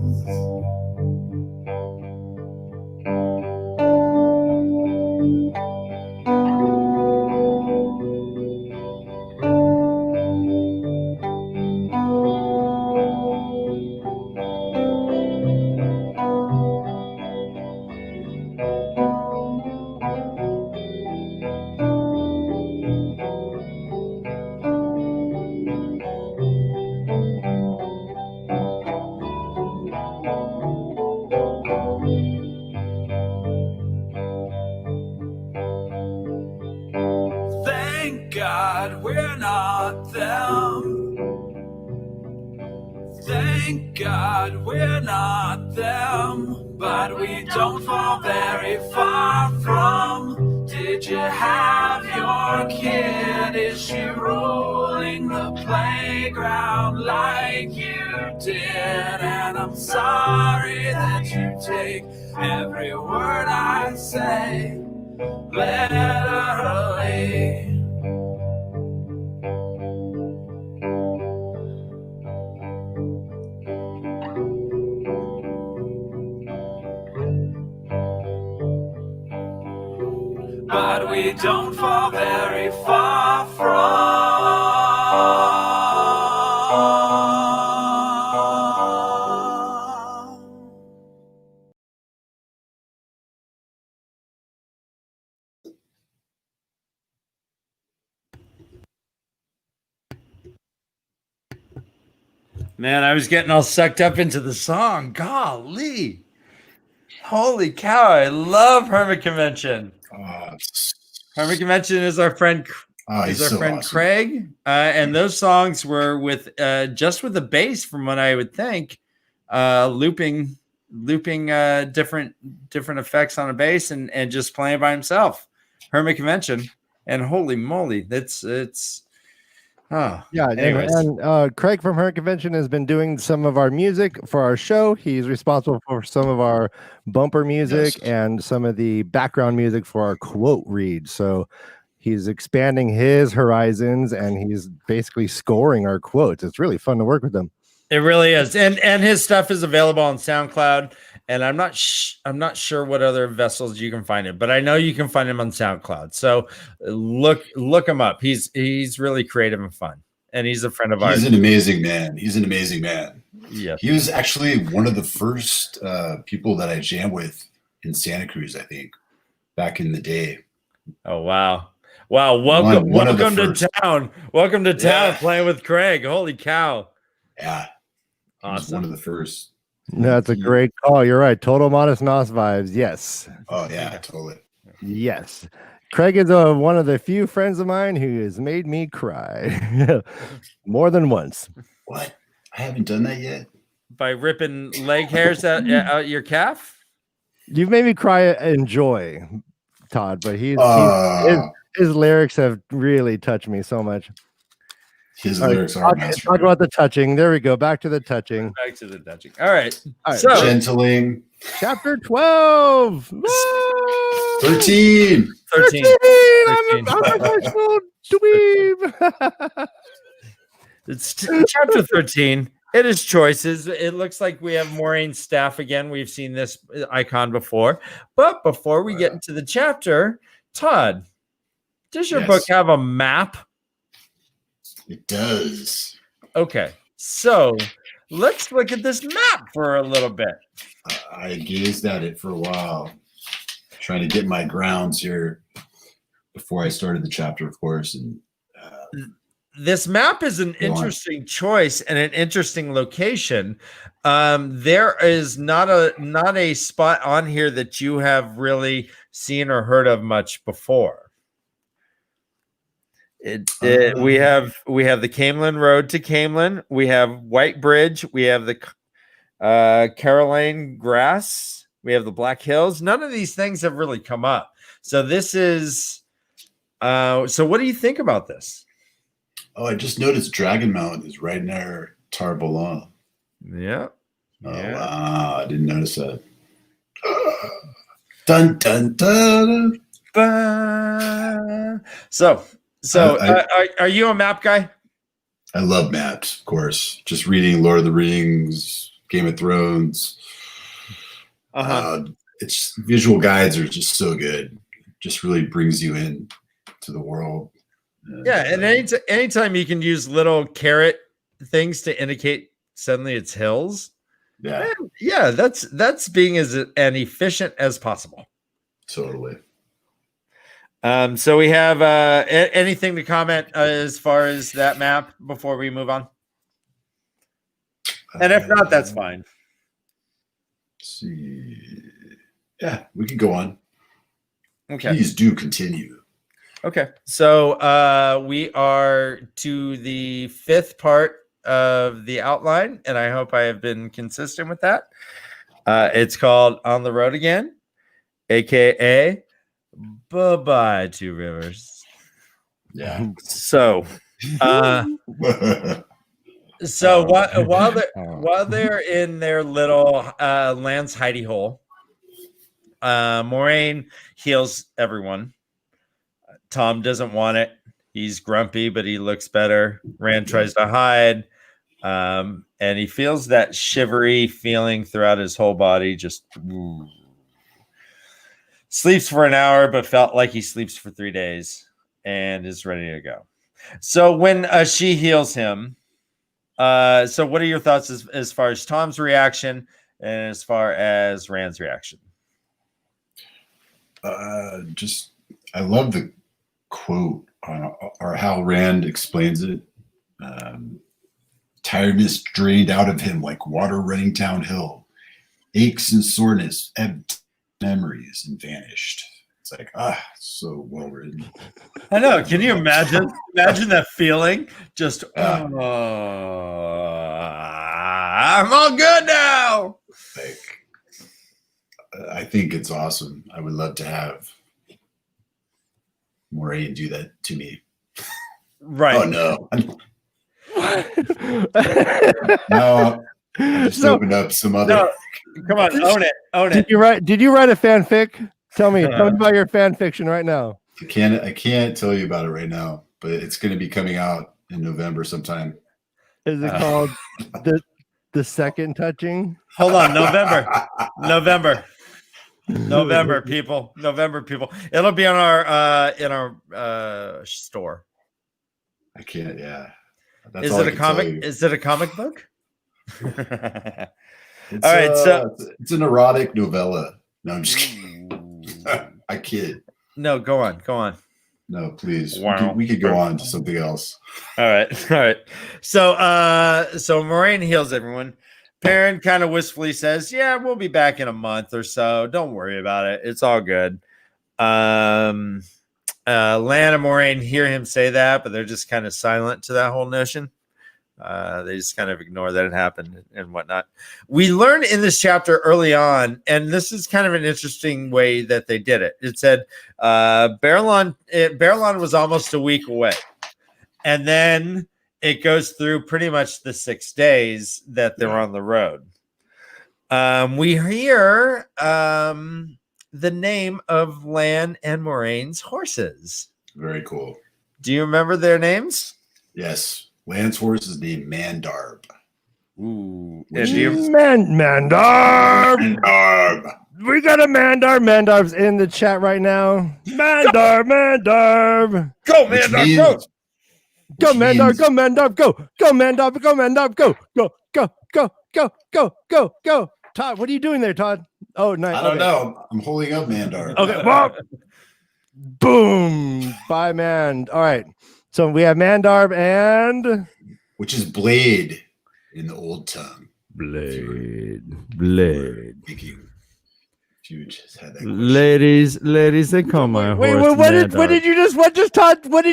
Thank God we're not them. Thank God we're not them. But we don't fall very far from. Did you have your kid? Is she ruling the playground like you did? And I'm sorry that you take every word I say literally. But we don't fall very far from. Man, I was getting all sucked up into the song. Golly. Holy cow. I love Hermit Convention. Hermit Convention is our friend Awesome. Craig. And those songs were with just with the bass, from what I would think, looping different effects on a bass and just playing by himself. Hermit Convention. And holy moly, anyways. And Craig from Hermit Convention has been doing some of our music for our show. He's responsible for some of our bumper music and some of the background music for our quote read. So he's expanding his horizons and he's basically scoring our quotes. It's really fun to work with him. It really is, and his stuff is available on SoundCloud. And I'm not sure what other vessels you can find it, but I know you can find him on SoundCloud. So look him up. He's really creative and fun, and he's a friend of ours. He's an amazing man. Yeah, he was actually one of the first people that I jammed with in Santa Cruz, I think, back in the day. Oh wow! Welcome to town. Welcome to town. Playing with Craig. Holy cow! Yeah, awesome. One of the first. That's a great call. You're right. Total Modest Nos vibes. Yes. Oh yeah, totally. Yes. Craig is one of the few friends of mine who has made me cry more than once. What? I haven't done that yet. By ripping leg hairs out your calf? You've made me cry and joy, Todd, but his lyrics have really touched me so much. His lyrics are talk about the touching. There we go. Back to the touching. All right. So gentling. Chapter 12. 13. I'm a professional dweeb. It's chapter 13. It is choices. It looks like we have Maureen's staff again. We've seen this icon before. But before we get into the chapter, Todd, does your book have a map? It does. Okay, so let's look at this map for a little bit. I gazed at it for a while, trying to get my grounds here before I started the chapter, of course. And this map is an interesting choice and an interesting location. There is not a spot on here that you have really seen or heard of much before. We have the Camelin Road to Camelin. We have White Bridge. We have the Caroline Grass. We have the Black Hills. None of these things have really come up. So this is. So what do you think about this? Oh, I just noticed Dragon Mountain is right near Tarbolon. Yeah. Oh, wow. I didn't notice that. Dun, dun, dun. So are you a map guy? I love maps, of course. Just reading Lord of the Rings, Game of Thrones. It's visual guides are just so good. Just really brings you in to the world. And anytime you can use little carrot things to indicate suddenly it's hills. Yeah, that's being as efficient as possible. Totally. So we have anything to comment as far as that map before we move on? And if not, that's fine. Let's see. Yeah, we can go on. Okay. Please do continue. Okay. So we are to the 5th part of the outline, and I hope I have been consistent with that. It's called On the Road Again, aka Bye-bye, Two Rivers. Yeah. So while they're in their little Lance hidey hole, Moraine heals everyone. Tom doesn't want it. He's grumpy, but he looks better. Rand tries to hide, and he feels that shivery feeling throughout his whole body. Just sleeps for an hour, but felt like he sleeps for 3 days and is ready to go. So when she heals him, so what are your thoughts as far as Tom's reaction and as far as Rand's reaction? I love the quote or how Rand explains it. Tiredness drained out of him like water running downhill. Aches and soreness ebbed memories and vanished. It's like, so well written. I know. Can you imagine that feeling? Just I'm all good now. Like, I think it's awesome. I would love to have Moraine do that to me. Right. Oh no. No. I just opened up some other. No, come on, own it. Did you write a fanfic? Tell me about your fan fiction right now. I can't tell you about it right now, but it's going to be coming out in November sometime. Is it called the Second Touching? Hold on, November, people. It'll be on our in our store. I can't. Yeah. Is it a comic? Is it a comic book? All right, so it's an erotic novella. No, I'm just kidding. I kid. No, go on. No, please. Wow. We could go on to something else. All right. So Moraine heals everyone. Perrin kind of wistfully says, "Yeah, we'll be back in a month or so. Don't worry about it. It's all good." Lan and Moraine hear him say that, but they're just kind of silent to that whole notion. They just kind of ignore that it happened and whatnot. We learn in this chapter early on, and this is kind of an interesting way that they did it. It said Barillon was almost a week away, and then it goes through pretty much the 6 days that they're on the road. We hear the name of Lan and Moraine's horses. Very cool. Do you remember their names? Yes. Lan's horse is named Mandarb. Ooh. Mandarb. We got a Mandarb. Mandarb's in the chat right now. Mandarb. Go, Mandarb, go. Go, Mandarb, go, Mandarb, go. Go, Mandarb, go, Mandarb, go. Go. Todd, what are you doing there, Todd? Oh, nice. I don't know. I'm holding up Mandarb. Okay, well, boom. Bye, man. All right. So we have Mandarb and... Which is Blade in the old tongue. Blade. Thinking if you just had that Ladies, they call my Wait, horse. what did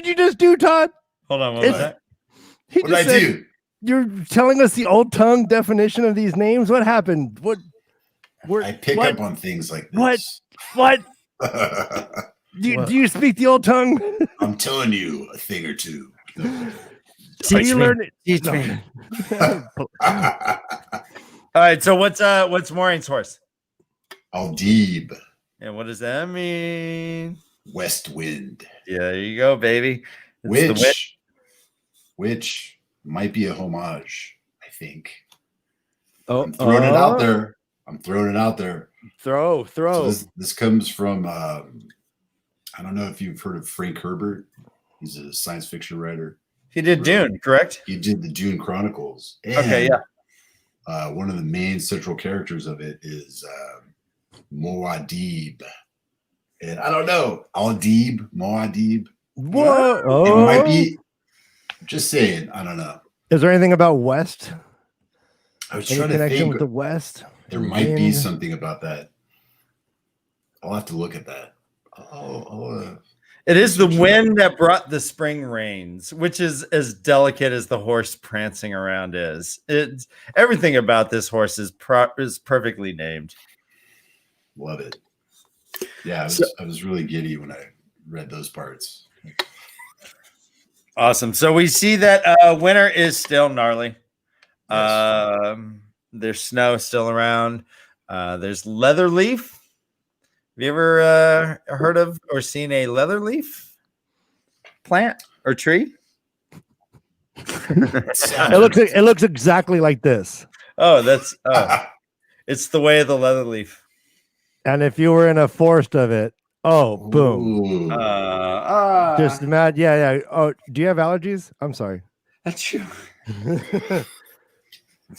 you just do, Todd? Hold on, what was that? He What did just I said, do? You're telling us the old tongue definition of these names? What happened? I pick up on things like this. What? Do you speak the old tongue? I'm telling you a thing or two. Are you learning? Teach No. me. All right. So what's Maureen's horse? Aldib, And what does that mean? West Wind, Yeah, there you go, baby. It's the which might be a homage, I think. Oh, I'm throwing it out there. I'm throwing it out there. Throw. So this comes from I don't know if you've heard of Frank Herbert. He's a science fiction writer. He did Dune, correct? He did the Dune Chronicles. Okay, yeah. One of the main central characters of it is Muad'Dib. And I don't know, Aldib, Muad'Dib. Whoa! It might be. Just saying, I don't know. Is there anything about West? I was Any trying to connection think. with the West? There might be something about that. I'll have to look at that. It is the wind that brought the spring rains, which is as delicate as the horse prancing around is. It's everything about this horse is perfectly named. Love it. Yeah, I was really giddy when I read those parts. Awesome. So we see that winter is still gnarly. Yes. There's snow still around. There's leather leaf. Have you ever heard of or seen a leather leaf plant or tree? It looks exactly like this. It's the way of the leather leaf. And if you were in a forest of it, boom. Ooh. Just mad. Yeah. Oh, do you have allergies? I'm sorry. That's true.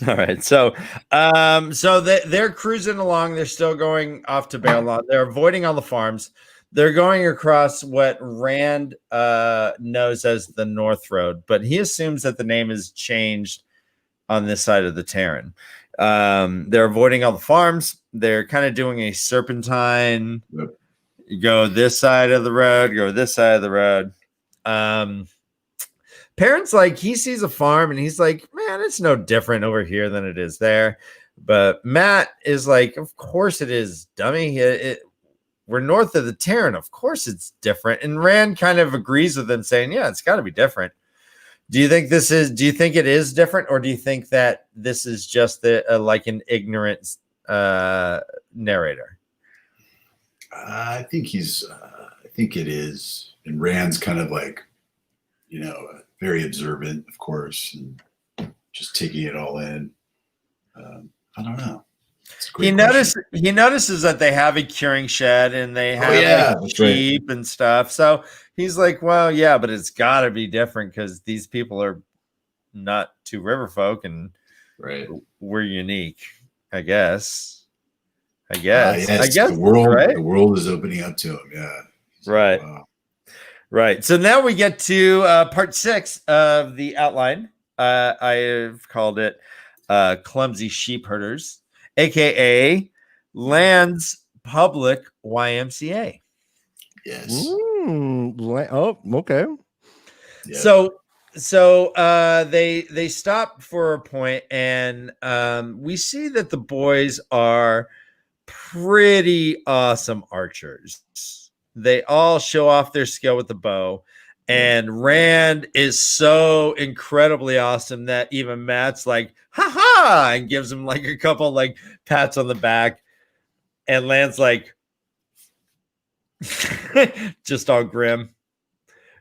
All right. So they're cruising along. They're still going off to Baerlon. They're avoiding all the farms. They're going across what Rand knows as the North Road, but he assumes that the name is changed on this side of the Terran. They're avoiding all the farms. They're kind of doing a serpentine. Yep. You go this side of the road, go this side of the road. Parents, like, he sees a farm and he's like, man, it's no different over here than it is there. But Matt is like, of course it is, dummy. We're north of the Terran. Of course it's different. And Rand kind of agrees with them, saying, yeah, it's got to be different. Do you think it is different, or do you think that this is just like an ignorant narrator? I think it is. And Rand's kind of like, very observant, of course, and just taking it all in. I don't know. He notices that they have a curing shed and they have sheep and stuff. So he's like, well, yeah, but it's got to be different because these people are not two river folk and we're unique, I guess. The world is opening up to him. Yeah. Right. Wow. Right. So now we get to part 6 of the outline. I've called it Clumsy Sheep Herders, aka Land's Public YMCA. Yes. Okay. Yeah. So they stop for a point, and we see that the boys are pretty awesome archers. They all show off their skill with the bow, and Rand is so incredibly awesome that even Matt's like, ha ha, and gives him like a couple like pats on the back, and Land's like, just all grim.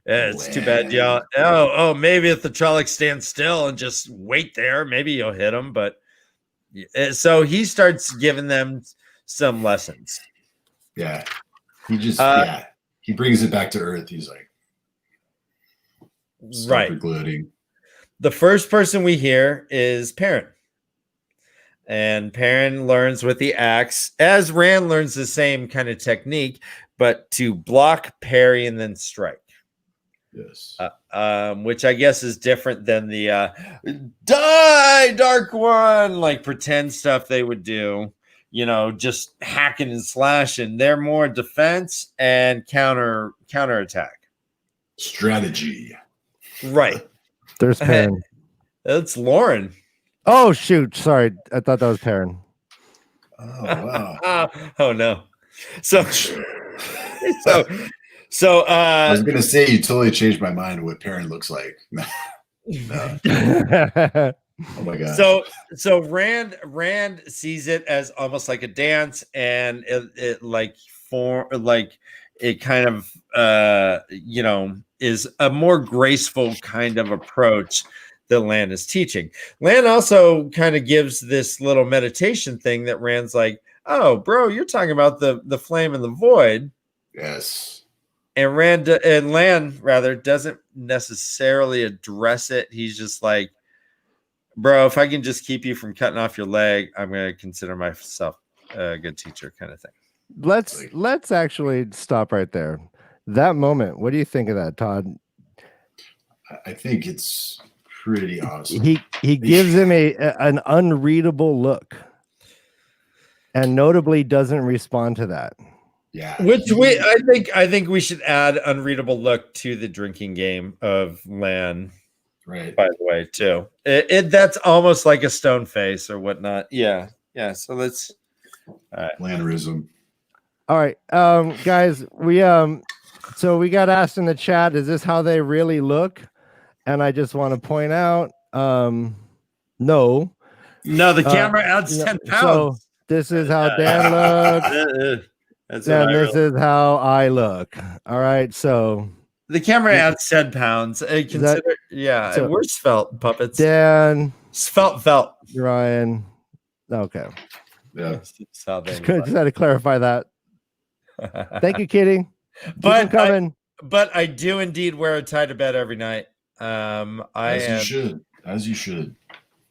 Yeah, it's too bad, y'all. Oh, maybe if the Trolloc stands still and just wait there, maybe you'll hit him. But so he starts giving them some lessons. Yeah. He just he brings it back to earth. He's like, right. Gloating. The first person we hear is Perrin. And Perrin learns with the axe, as Rand learns the same kind of technique, but to block, parry, and then strike. Yes. Which I guess is different than the die, Dark One, like pretend stuff they would do. Just hacking and slashing. They're more defense and counter attack. Strategy. Right. There's Perrin. That's Lauren. Oh, shoot. Sorry. I thought that was Perrin. Oh, wow. Oh, no. So So I was gonna say you totally changed my mind of what parent looks like. No. Oh my god. So Rand sees it as almost like a dance, and it like it kind of is a more graceful kind of approach that Lan is teaching. Lan also kind of gives this little meditation thing that Rand's like, oh bro, you're talking about the flame and the void. Yes. And Lan rather doesn't necessarily address it. He's just like, bro, if I can just keep you from cutting off your leg, I'm going to consider myself a good teacher, kind of thing. Let's actually stop right there. That moment, what do you think of that, Todd? I think it's pretty awesome. He gives him an unreadable look, and notably doesn't respond to that. Yeah. I think we should add unreadable look to the drinking game of Lan. Right. By the way, too, that's almost like a stone face or whatnot. Yeah. So let's. Lannerism. All right, guys. So we got asked in the chat, is this how they really look? And I just want to point out, no. No, the camera adds 10 pounds. So this is how Dan looks. And this is how I look. All right, so. The camera adds 10 pounds. We're svelte puppets. Dan. Svelte. Ryan. Okay. Yeah. Just had to clarify that. Thank you, Kitty. But I do indeed wear a tie to bed every night. You should. As you should.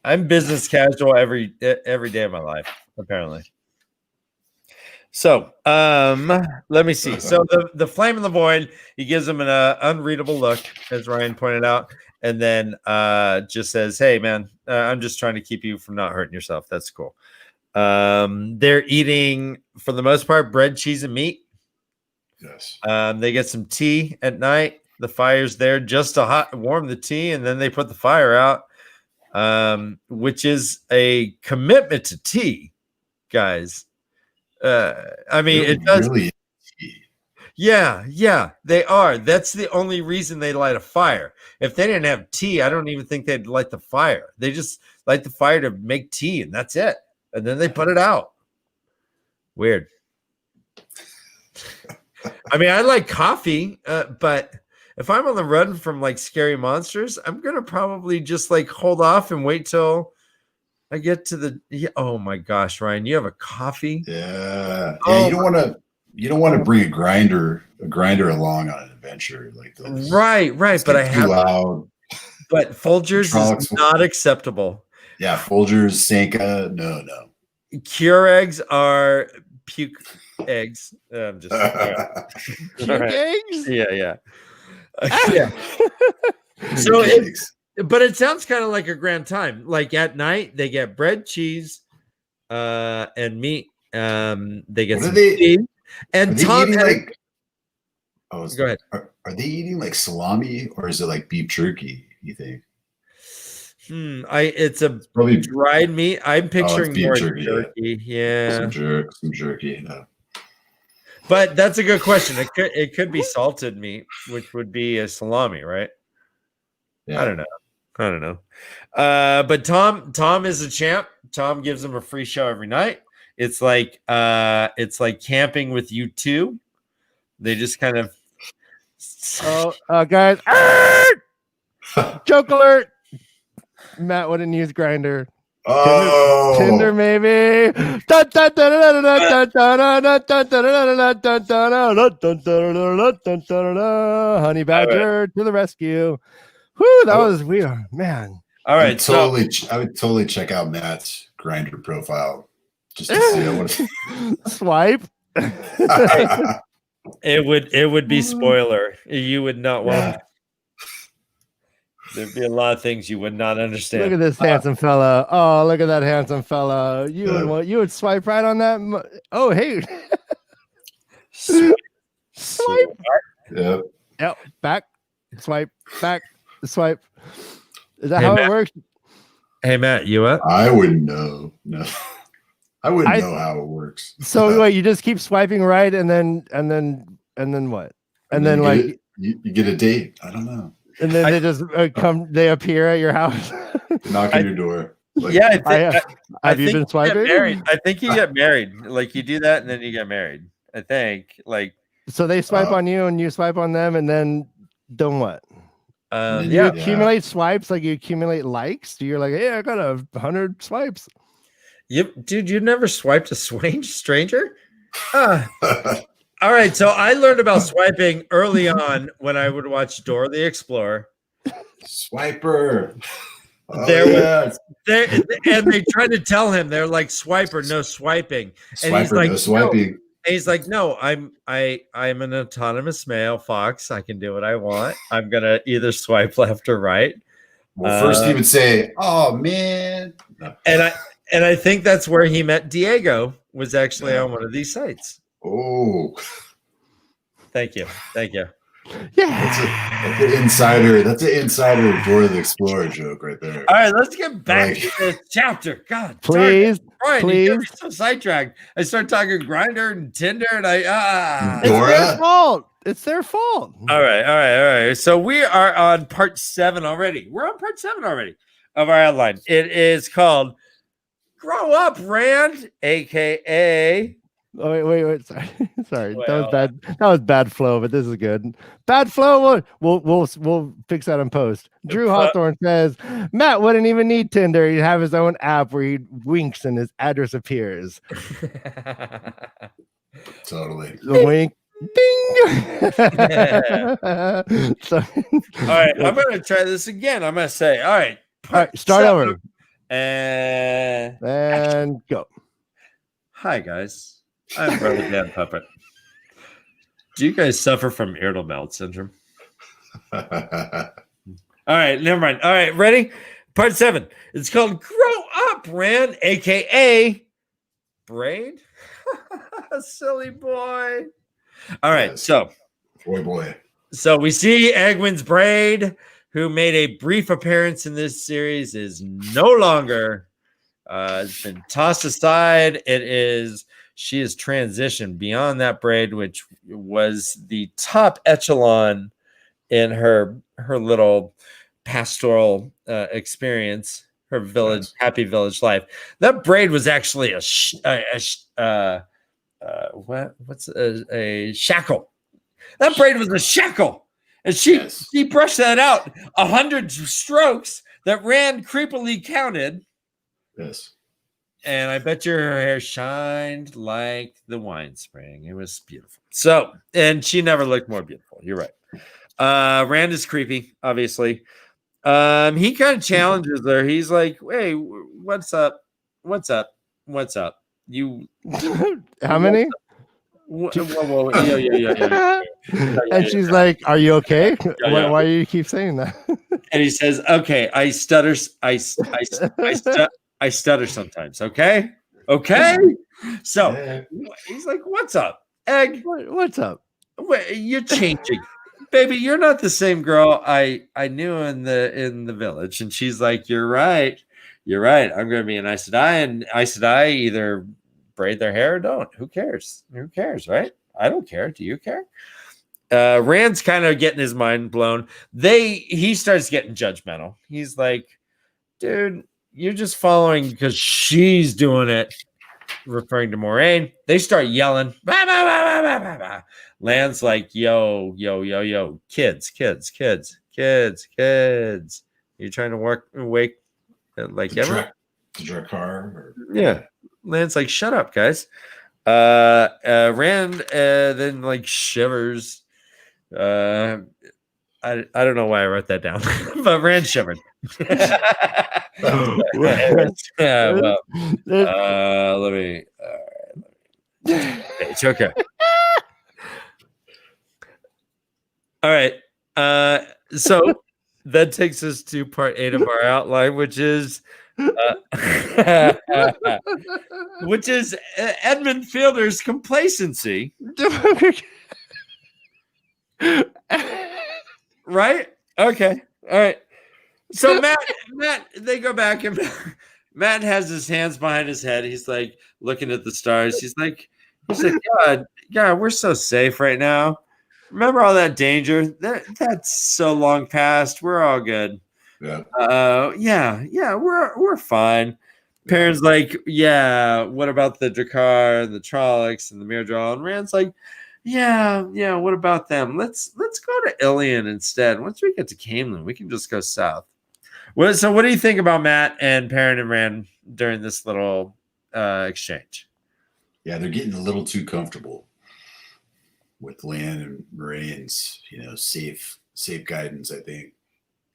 I'm business casual every day of my life, apparently. So let me see. So the flame in the void, he gives him an unreadable look, as Ryan pointed out, and then just says, hey man, I'm just trying to keep you from not hurting yourself. That's cool. They're eating, for the most part, bread, cheese, and meat. Yes. They get some tea at night. The fire's there just to warm the tea, and then they put the fire out, which is a commitment to tea, guys. I mean, it does. Really? Yeah, they are. That's the only reason they light a fire. If they didn't have tea, I don't even think they'd light the fire. They just light the fire to make tea, and that's it. And then they put it out. Weird. I mean, I like coffee, but if I'm on the run from like scary monsters, I'm gonna probably just like hold off and wait till I get to the. Oh my gosh, Ryan, you have a coffee? Yeah. Oh, you don't want to bring a grinder along on an adventure like this. Right. But I have. Loud. But Folgers is not acceptable. Yeah, Folgers, Sanka, no. Keurigs are puke eggs. I'm just puke eggs. Yeah. So but it sounds kind of like a grand time. Like at night, they get bread, cheese, and meat. They get some tea. And Todd, go ahead. Are they eating like salami, or is it like beef jerky? You think? It's probably dried meat. I'm picturing more jerky. Yeah. Some jerky. No. But that's a good question. It could be salted meat, which would be a salami, right? Yeah. I don't know. But Tom is a champ. Tom gives him a free show every night. It's like camping with you two. They just kind of. Guys, joke alert! Matt wouldn't use grinder. Oh, Tinder maybe. Honey badger to the rescue. Whoo, that was weird, man. All right, I would totally check out Matt's grinder profile just to see. I want to swipe. It would be spoiler. You would not want. Yeah. There'd be a lot of things you would not understand. Look at this handsome fella. Oh, look at that handsome fella. You would swipe right on that. Oh, hey. Swipe. Yep. Back. Swipe. Back. Swipe. Is that how it works? Hey, Matt, you what? I wouldn't know. No. I wouldn't know how it works. So wait, you just keep swiping right and then what? And then like you get a date. I don't know. and then they just they appear at your house. Knock on your door. Like, Yeah, Have you been swiping? Married. I think you get married. Like you do that and then you get married. I think. Like so they swipe on you and you swipe on them, and then what? You accumulate swipes, like you accumulate likes. You're like, hey, I got 100 swipes. Dude, you never swiped a stranger? All right, so I learned about swiping early on when I would watch Dora the Explorer. Swiper. And they tried to tell him, they're like, swiper, no swiping. And he's like, no swiping. No. And he's like, no, I'm an autonomous male fox. I can do what I want. I'm gonna either swipe left or right. Well, first he would say, "Oh man," and I think that's where he met Diego. Was actually on one of these sites. Oh, thank you. Yeah, that's an insider. That's an insider Dora the Explorer joke right there. All right, let's get back to this chapter. God, please. You got me so sidetracked. I start talking Grindr and Tinder, and Dora. It's their fault. All right. So we are on part 7 already. We're on part 7 already of our outline. It is called "Grow Up, Rand," aka. Oh, wait. Sorry. Well, that was bad. That was bad flow, but this is good. Bad flow. We'll fix that in post. Drew Hawthorne says Matt wouldn't even need Tinder. He'd have his own app where he winks and his address appears. Totally. The wink. Ding. All right, I'm gonna try this again. I'm gonna say, all right, start over and go. Hi guys. I'm Brother Dan Puppet. Do you guys suffer from irritable bowel syndrome? All right, never mind. All right, ready? Part 7. It's called "Grow Up, Rand," aka Braid. Silly boy. All right, so boy. So we see Egwin's Braid, who made a brief appearance in this series, is no longer. It's been tossed aside. She has transitioned beyond that braid, which was the top echelon in her little pastoral experience, her happy village life. That braid was actually a shackle. That braid was a shackle, and she brushed that out 100 strokes that Rand creepily counted. Yes. And I bet your hair shined like the wine spring. It was beautiful. So, and she never looked more beautiful. You're right. Rand is creepy, obviously. He kind of challenges her. He's like, "Hey, what's up? You how many? Whoa. Yeah. And she's like, "Are you okay? Why do you keep saying that?" And he says, "Okay, I stutter. I stutter sometimes. Okay. So he's like, "What's up, Egg? What's up? You're changing, baby. You're not the same girl I knew in the village." And she's like, "You're right. I'm gonna be an Aes Sedai, and Aes Sedai either braid their hair or don't. Who cares, right? I don't care. Do you care?" Rand's kind of getting his mind blown. He starts getting judgmental. He's like, "Dude, you're just following because she's doing it," referring to Moraine. They start yelling. Bah, bah, bah, bah, bah, bah. Land's like, yo, kids. You trying to wake like the direct car? Yeah. Land's like, shut up, guys. Rand then like shivers. I don't know why I wrote that down, but Rand shivered. Let me. It's okay. All right. So that takes us to part 8 of our outline, which is Edmund Fielder's complacency. Right? Okay. All right. So Matt, they go back and Matt has his hands behind his head. He's like looking at the stars. He's like, God, we're so safe right now. Remember all that danger? That's so long past. We're all good. Yeah. Yeah, we're fine. Perrin's like, yeah, what about the Drakkar, the Trollocs, and the Myrddraal? And Rand's like, yeah, what about them? Let's go to Ilion instead. Once we get to Camelin, we can just go south. So what do you think about Matt and Perrin and Rand during this little exchange? Yeah, they're getting a little too comfortable with Lan and Moiraine's, safe guidance, I think.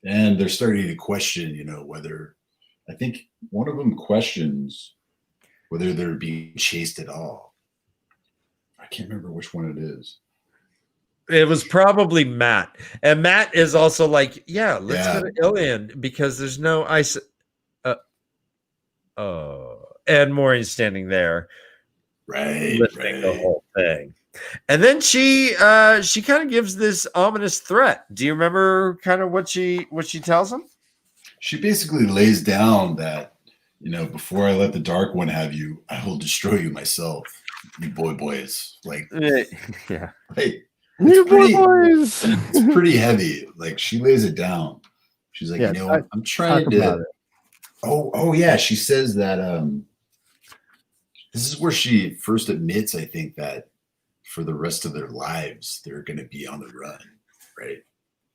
And they're starting to question, whether, I think one of them questions whether they're being chased at all. I can't remember which one it is. It was probably Matt. And Matt is also like, yeah, let's go to Ilion because there's no ice. And Maureen's standing there. Listening the whole thing. And then she kind of gives this ominous threat. Do you remember kind of what she tells him? She basically lays down that, before I let the Dark One have you, I will destroy you myself. You boys. Like, yeah. Like, You boys. It's pretty heavy. Like, she lays it down. She's like, I'm trying to. Oh yeah. She says that this is where she first admits, I think, that for the rest of their lives, they're going to be on the run, right?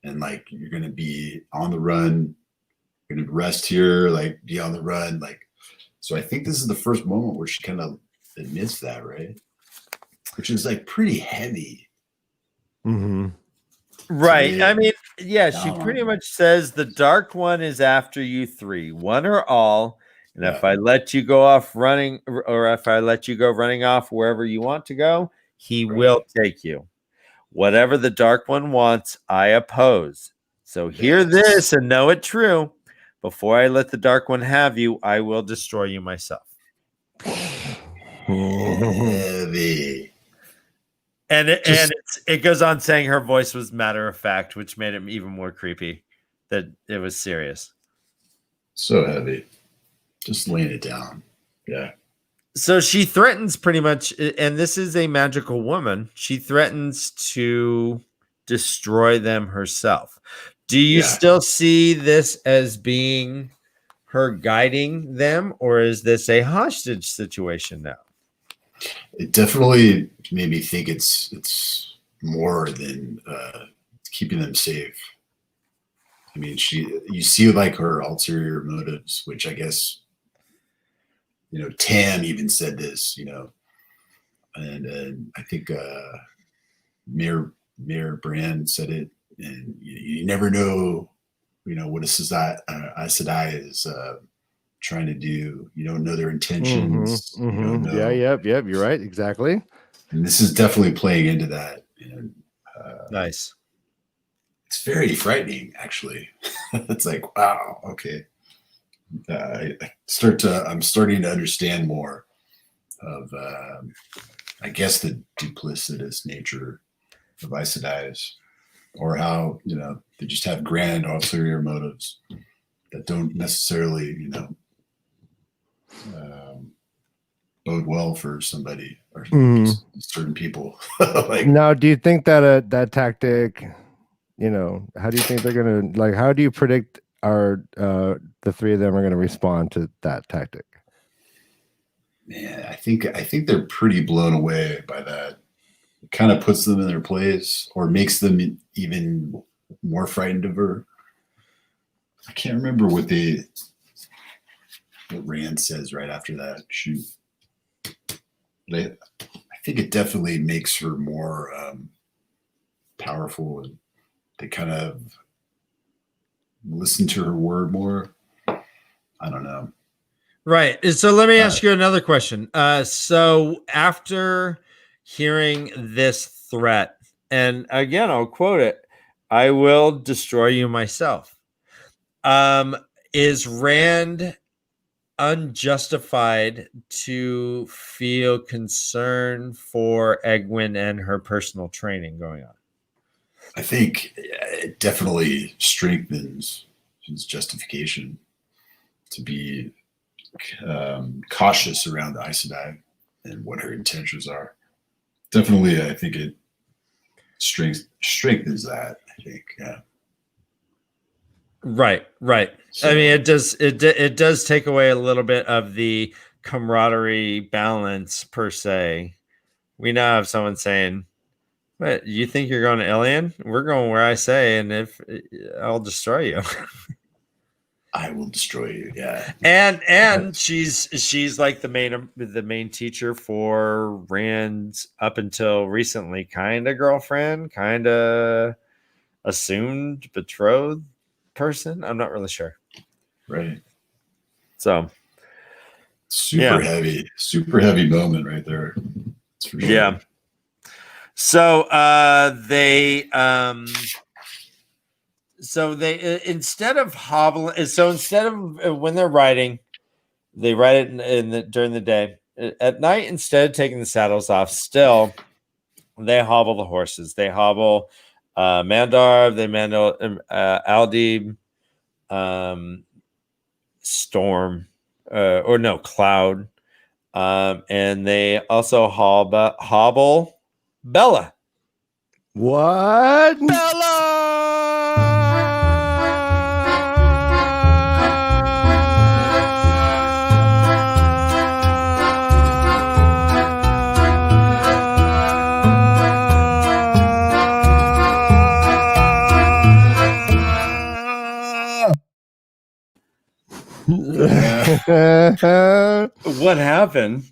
And like, you're going to be on the run, you're going to rest here, like be on the run. Like, so I think this is the first moment where she kind of admits that, right? Which is like pretty heavy. Mm-hmm. Right. I mean, yeah, she pretty much says the Dark One is after you three, one or all. And if I let you go off running, or if I let you go running off wherever you want to go, he will take you. Whatever the Dark One wants, I oppose. So hear this and know it true. Before I let the Dark One have you, I will destroy you myself. Heavy. And it goes on saying her voice was matter of fact, which made it even more creepy that it was serious. So heavy. Just laying it down. Yeah. So she threatens pretty much, and this is a magical woman. She threatens to destroy them herself. Do you still see this as being her guiding them, or is this a hostage situation now? It definitely made me think it's more than keeping them safe. I mean, you see like her ulterior motives, which I guess, Tam even said this, and I think Mayor Brand said it, and you never know, what a Aes Sedai is trying to do. You don't know their intentions. Mm-hmm. You don't know. Yeah, yep. You're right. Exactly. And this is definitely playing into that. And, nice. It's very frightening, actually. It's like, wow, okay. I'm starting to understand more of, I guess, the duplicitous nature of Aes Sedai, or how they just have grand ulterior motives that don't necessarily bode well for somebody or certain people. Like, now, do you think that that tactic, how do you think they're gonna, like, how do you predict the three of them are gonna respond to that tactic? Man, I think they're pretty blown away by that. It kind of puts them in their place, or makes them even more frightened of her. I can't remember what Rand says right after that. Shoot. I think it definitely makes her more powerful, and they kind of listen to her word more. I don't know. Right. So let me ask you another question. So after hearing this threat, and again, I'll quote it, I will destroy you myself. Is Rand unjustified to feel concern for Egwene and her personal training going on? I think it definitely strengthens his justification to be cautious around the Aes Sedai and what her intentions are. Definitely, I think it strength is that, I think. Yeah. Right. So, I mean, it does take away a little bit of the camaraderie balance per se. We now have someone saying, "What, you think you're going to Alien? We're going where I say, and if I'll destroy you." I will destroy you. Yeah. And she's like the main teacher for Rand's up until recently kind of girlfriend, kind of assumed betrothed person. I'm not really sure. Right. So super heavy moment right there. That's for sure. yeah. So they instead of when they're riding, they ride it during the day. At night, instead of taking the saddles off, still they hobble the horses. They hobble Mandarv, they mandal Aldib, Storm, Cloud, and they also hobble Bella. What? What happened?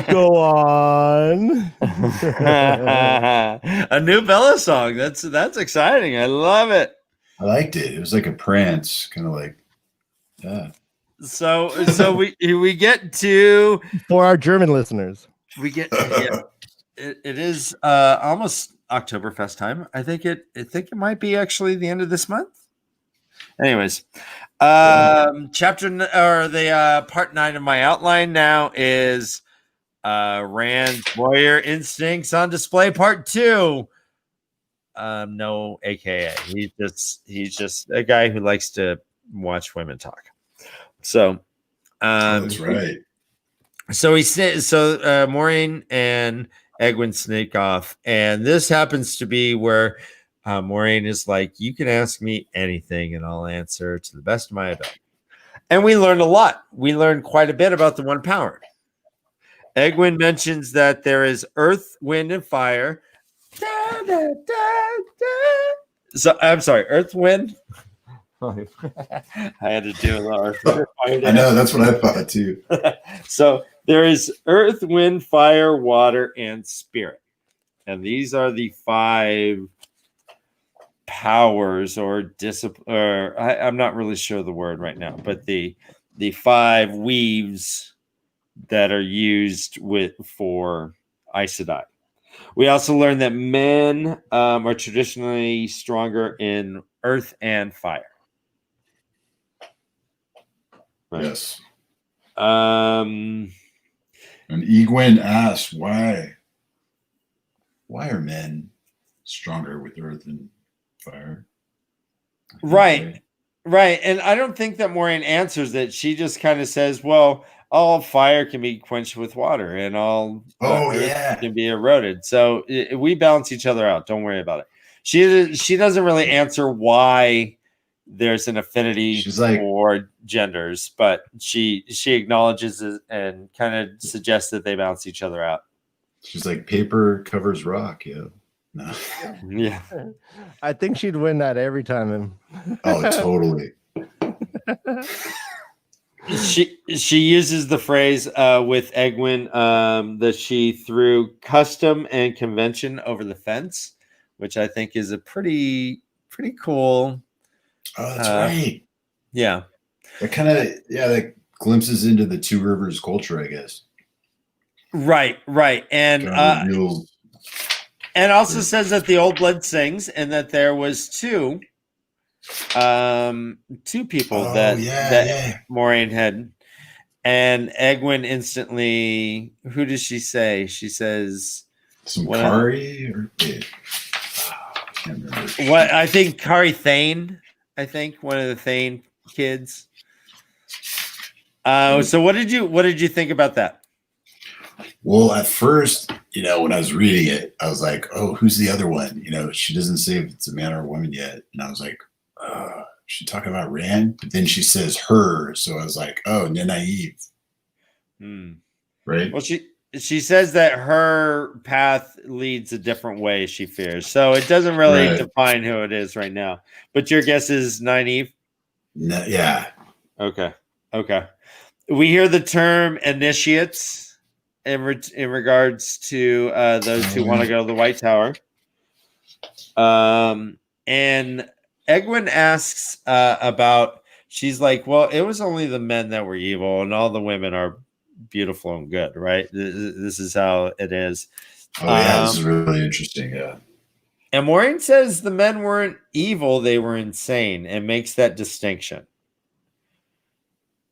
Go on. A new Bella song. That's exciting. I love it. I liked it. It was like a prance, kind of like, yeah. So we get to For our German listeners. It is almost Oktoberfest time. I think it might be actually the end of this month. Anyways, part 9 of my outline now is Rand's warrior instincts on display, part 2. No AKA. He's just a guy who likes to watch women talk. So That's right. So Maureen and Egwin sneak off, and this happens to be where Maureen is like, "You can ask me anything, and I'll answer to the best of my ability." And we learned a lot. We learned quite a bit about the one power. Egwin mentions that there is earth, wind, and fire. So I'm sorry, earth, wind. I had to do a little earth, wind, fire. I know, that's what I thought too. So there is earth, wind, fire, water, and spirit. And these are the 5 powers or discipline, or I'm not really sure the word right now, but the 5 weaves that are used for Aes Sedai. We also learned that men are traditionally stronger in earth and fire. Right. Yes. And Egwin asks, why are men stronger with earth and fire? Right. And I don't think that Maureen answers it. She just kind of says, well, all fire can be quenched with water and all earth can be eroded. So we balance each other out. Don't worry about it. She doesn't really answer why there's an affinity for genders, but she acknowledges it and kind of suggests that they balance each other out. She's like, paper covers rock, yeah. No. Yeah. I think she'd win that every time. Oh, totally. She uses the phrase with Egwin that she threw custom and convention over the fence, which I think is a pretty cool. Oh, that's right. Yeah. That kind of that glimpses into the Two Rivers culture, I guess. Right. And and also says that the old blood sings, and that there was two people that Maureen had, and Egwin instantly. Who does she say? She says some Kari or I can't remember. What I think Kari Thane. I think one of the Thane kids. So what did you think about that? Well, at first, when I was reading it, I was like, "Oh, who's the other one?" She doesn't say if it's a man or a woman yet, and I was like, "Is she talking about Rand?" But then she says her, so I was like, "Oh, naive." Right? Well, she says that her path leads a different way. She fears, so it doesn't really define who it is right now. But your guess is Nynaeve? No, yeah. Okay. We hear the term initiates in regards to those who want to go to the White Tower. And Egwene asks about, she's like, well, it was only the men that were evil and all the women are beautiful and good, right? This is how it is. Oh, yeah, this is really interesting, yeah. And Maureen says the men weren't evil, they were insane, and makes that distinction.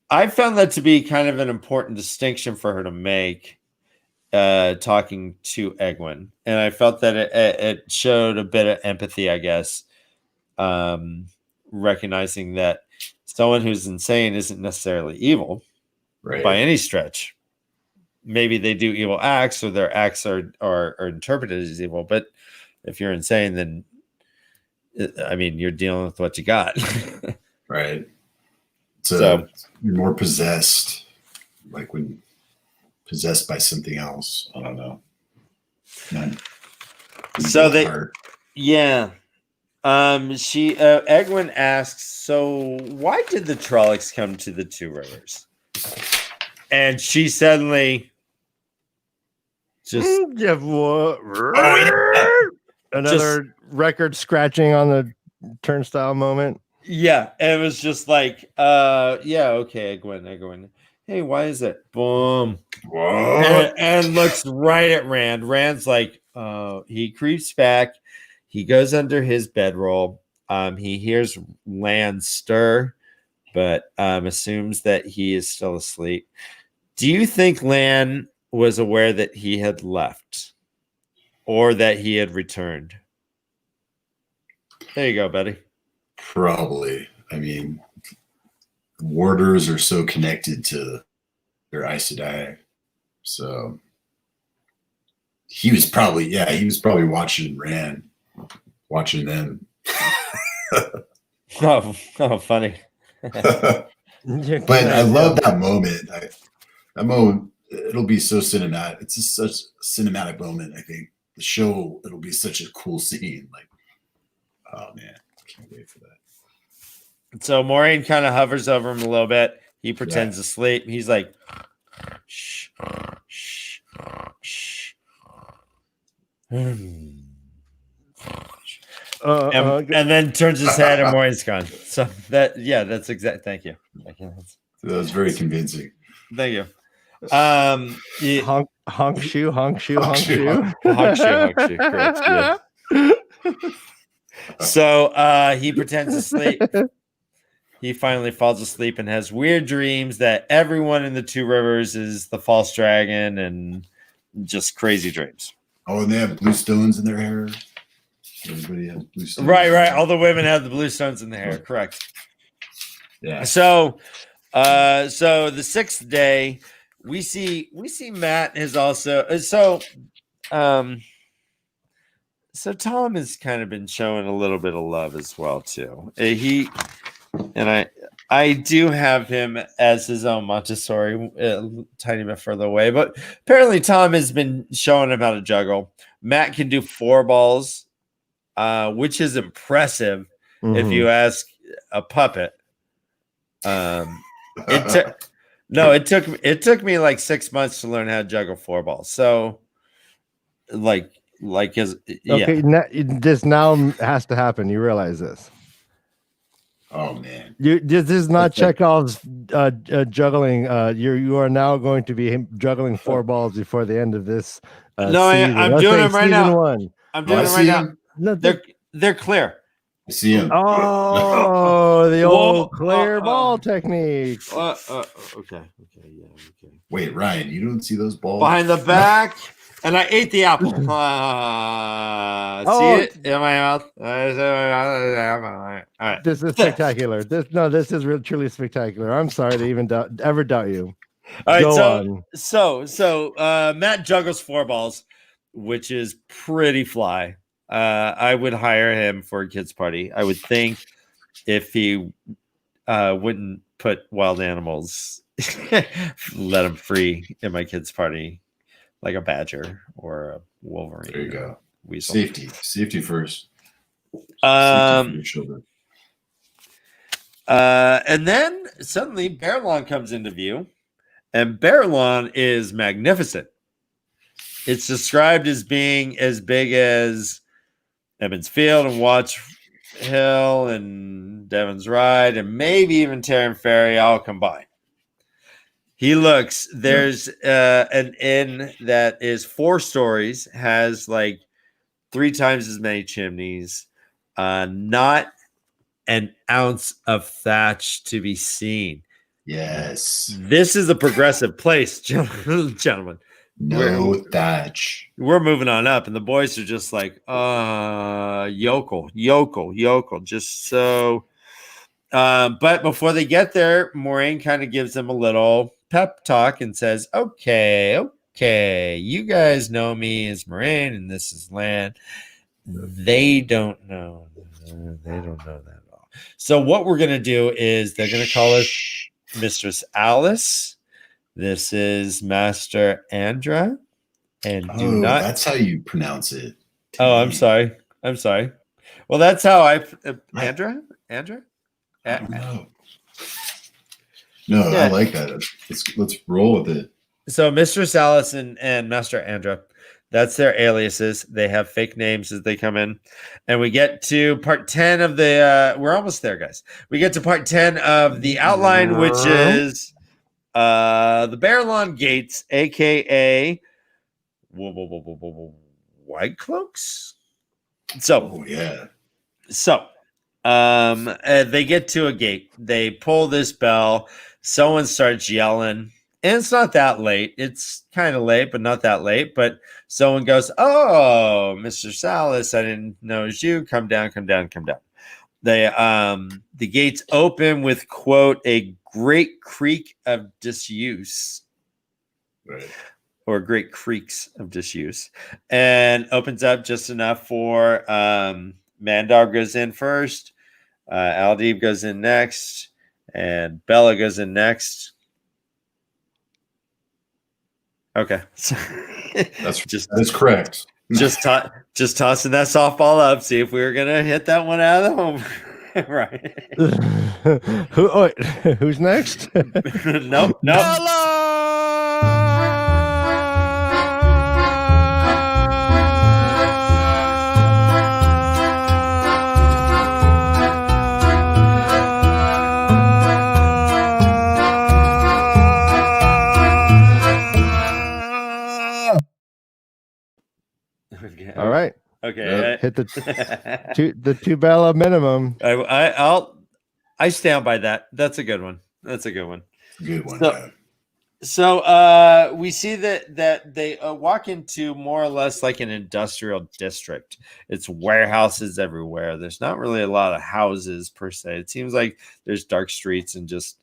I found that to be kind of an important distinction for her to make, talking to Egwene. And I felt that it showed a bit of empathy, I guess, recognizing that someone who's insane isn't necessarily evil by any stretch. Maybe they do evil acts, or their acts are interpreted as evil. But if you're insane, then, I mean, you're dealing with what you got. Right. So you're more possessed, like when possessed by something else. I don't know. Egwene asks, so why did the Trollocs come to the Two Rivers? And she suddenly just another record scratching on the turnstile moment. Yeah, it was just like, okay, Egwene. Hey, why is it? Boom. And looks right at Rand. Rand's like, he creeps back. He goes under his bedroll. He hears Lan stir, but assumes that he is still asleep. Do you think Lan was aware that he had left or that he had returned? There you go, buddy. Probably. I mean, warders are so connected to their Aes Sedai. So he was probably watching Rand, watching them. Oh, funny. But I love that moment. That moment, it'll be so cinematic. It's just such a cinematic moment. I think the show, it'll be such a cool scene. Like, oh man, I can't wait for that. So Maureen kind of hovers over him a little bit. He pretends to sleep. He's like, shh, shh, shh. And then turns his head and Maureen's gone. So that's exact. Thank you. That was very convincing. Thank you. Honk shoe. Correct. Yeah. So he pretends to sleep. He finally falls asleep and has weird dreams that everyone in the Two Rivers is the false dragon and just crazy dreams. Oh, and they have blue stones in their hair. Everybody has blue stones. Right. All the women have the blue stones in their hair. Correct. Yeah. So the sixth day, we see Matt has also so Tom has kind of been showing a little bit of love as well too. I do have him as his own Montessori, a tiny bit further away, but apparently Tom has been showing him how to juggle. Matt can do 4 balls, which is impressive if you ask a puppet. It took me like 6 months to learn how to juggle 4 balls. So, this now has to happen. You realize this? Oh man, this is not Chekhov's juggling. You are now going to be juggling 4 balls before the end of this. I'm doing them right now. I'm doing them right now. No, they're clear. I see him. Oh, the old clear ball technique. Okay. Wait, Ryan, you don't see those balls behind the back? And I ate the apple. See it in my mouth? All right. This is spectacular. This is truly spectacular. I'm sorry to even ever doubt you. All right, Go so on. Matt juggles 4 balls, which is pretty fly. I would hire him for a kids party. I would think if he wouldn't put wild animals, let them free in my kids party, like a badger or a wolverine. There you go. Weasel. Safety first. Safety for your children. And then suddenly Bearlawn comes into view, and Bearlawn is magnificent. It's described as being as big as Emmons Field and Watts Hill and Devon's Ride and maybe even Tarrant Ferry all combined. There's an inn that is 4 stories, has like 3 times as many chimneys, not an ounce of thatch to be seen. Yes. This is a progressive place, gentlemen. No thatch. We're moving on up, and the boys are just like, yokel, just so. But before they get there, Moraine kind of gives them a little pep talk and says, okay, you guys know me as Moraine, and this is land. They don't know that at all. So what we're going to do is they're going to call us Mistress Alice. This is Master Andra. And that's how you pronounce it. Oh, I'm sorry. Well, that's how Andra? No, I like that. Let's roll with it. So Mistress Alice and Master Andra, that's their aliases. They have fake names as they come in. And we get to part 10 of the we're almost there, guys. We get to part 10 of the outline, which is the Bearlawn Gates, aka White Cloaks. So they get to a gate. They pull this bell. Someone starts yelling. And it's not that late. It's kind of late, but not that late. But someone goes, "Oh, Mr. Salas, I didn't know it was you. Come down. The gates open with, quote, a great creak of disuse." Right. Or great creaks of disuse. And opens up just enough for Mandar goes in first. Aldib goes in next. And Bella goes in next. Okay. That's correct. Just tossing that softball up, see if we were gonna hit that one out of the home. Right. Who's next? Nope. All right. Okay. Hit the 2 Bella minimum. I stand by that. That's a good one. Good one. So we see that they walk into more or less like an industrial district. It's warehouses everywhere. There's not really a lot of houses per se. It seems like there's dark streets and just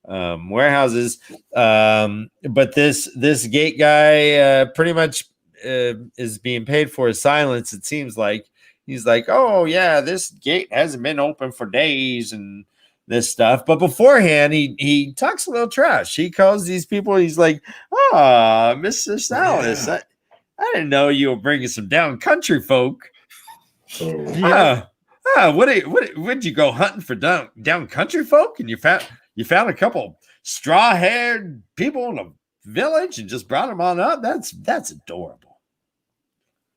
warehouses. But this gate guy pretty much is being paid for his silence. It seems like he's like, "Oh yeah, this gate hasn't been open for days," and this stuff. But beforehand, he talks a little trash. He calls these people, he's like, Mr. Salas, I didn't know you were bringing some down country folk. Would you go hunting for down country folk? And you found a couple straw-haired people in a village and just brought them on up? That's adorable.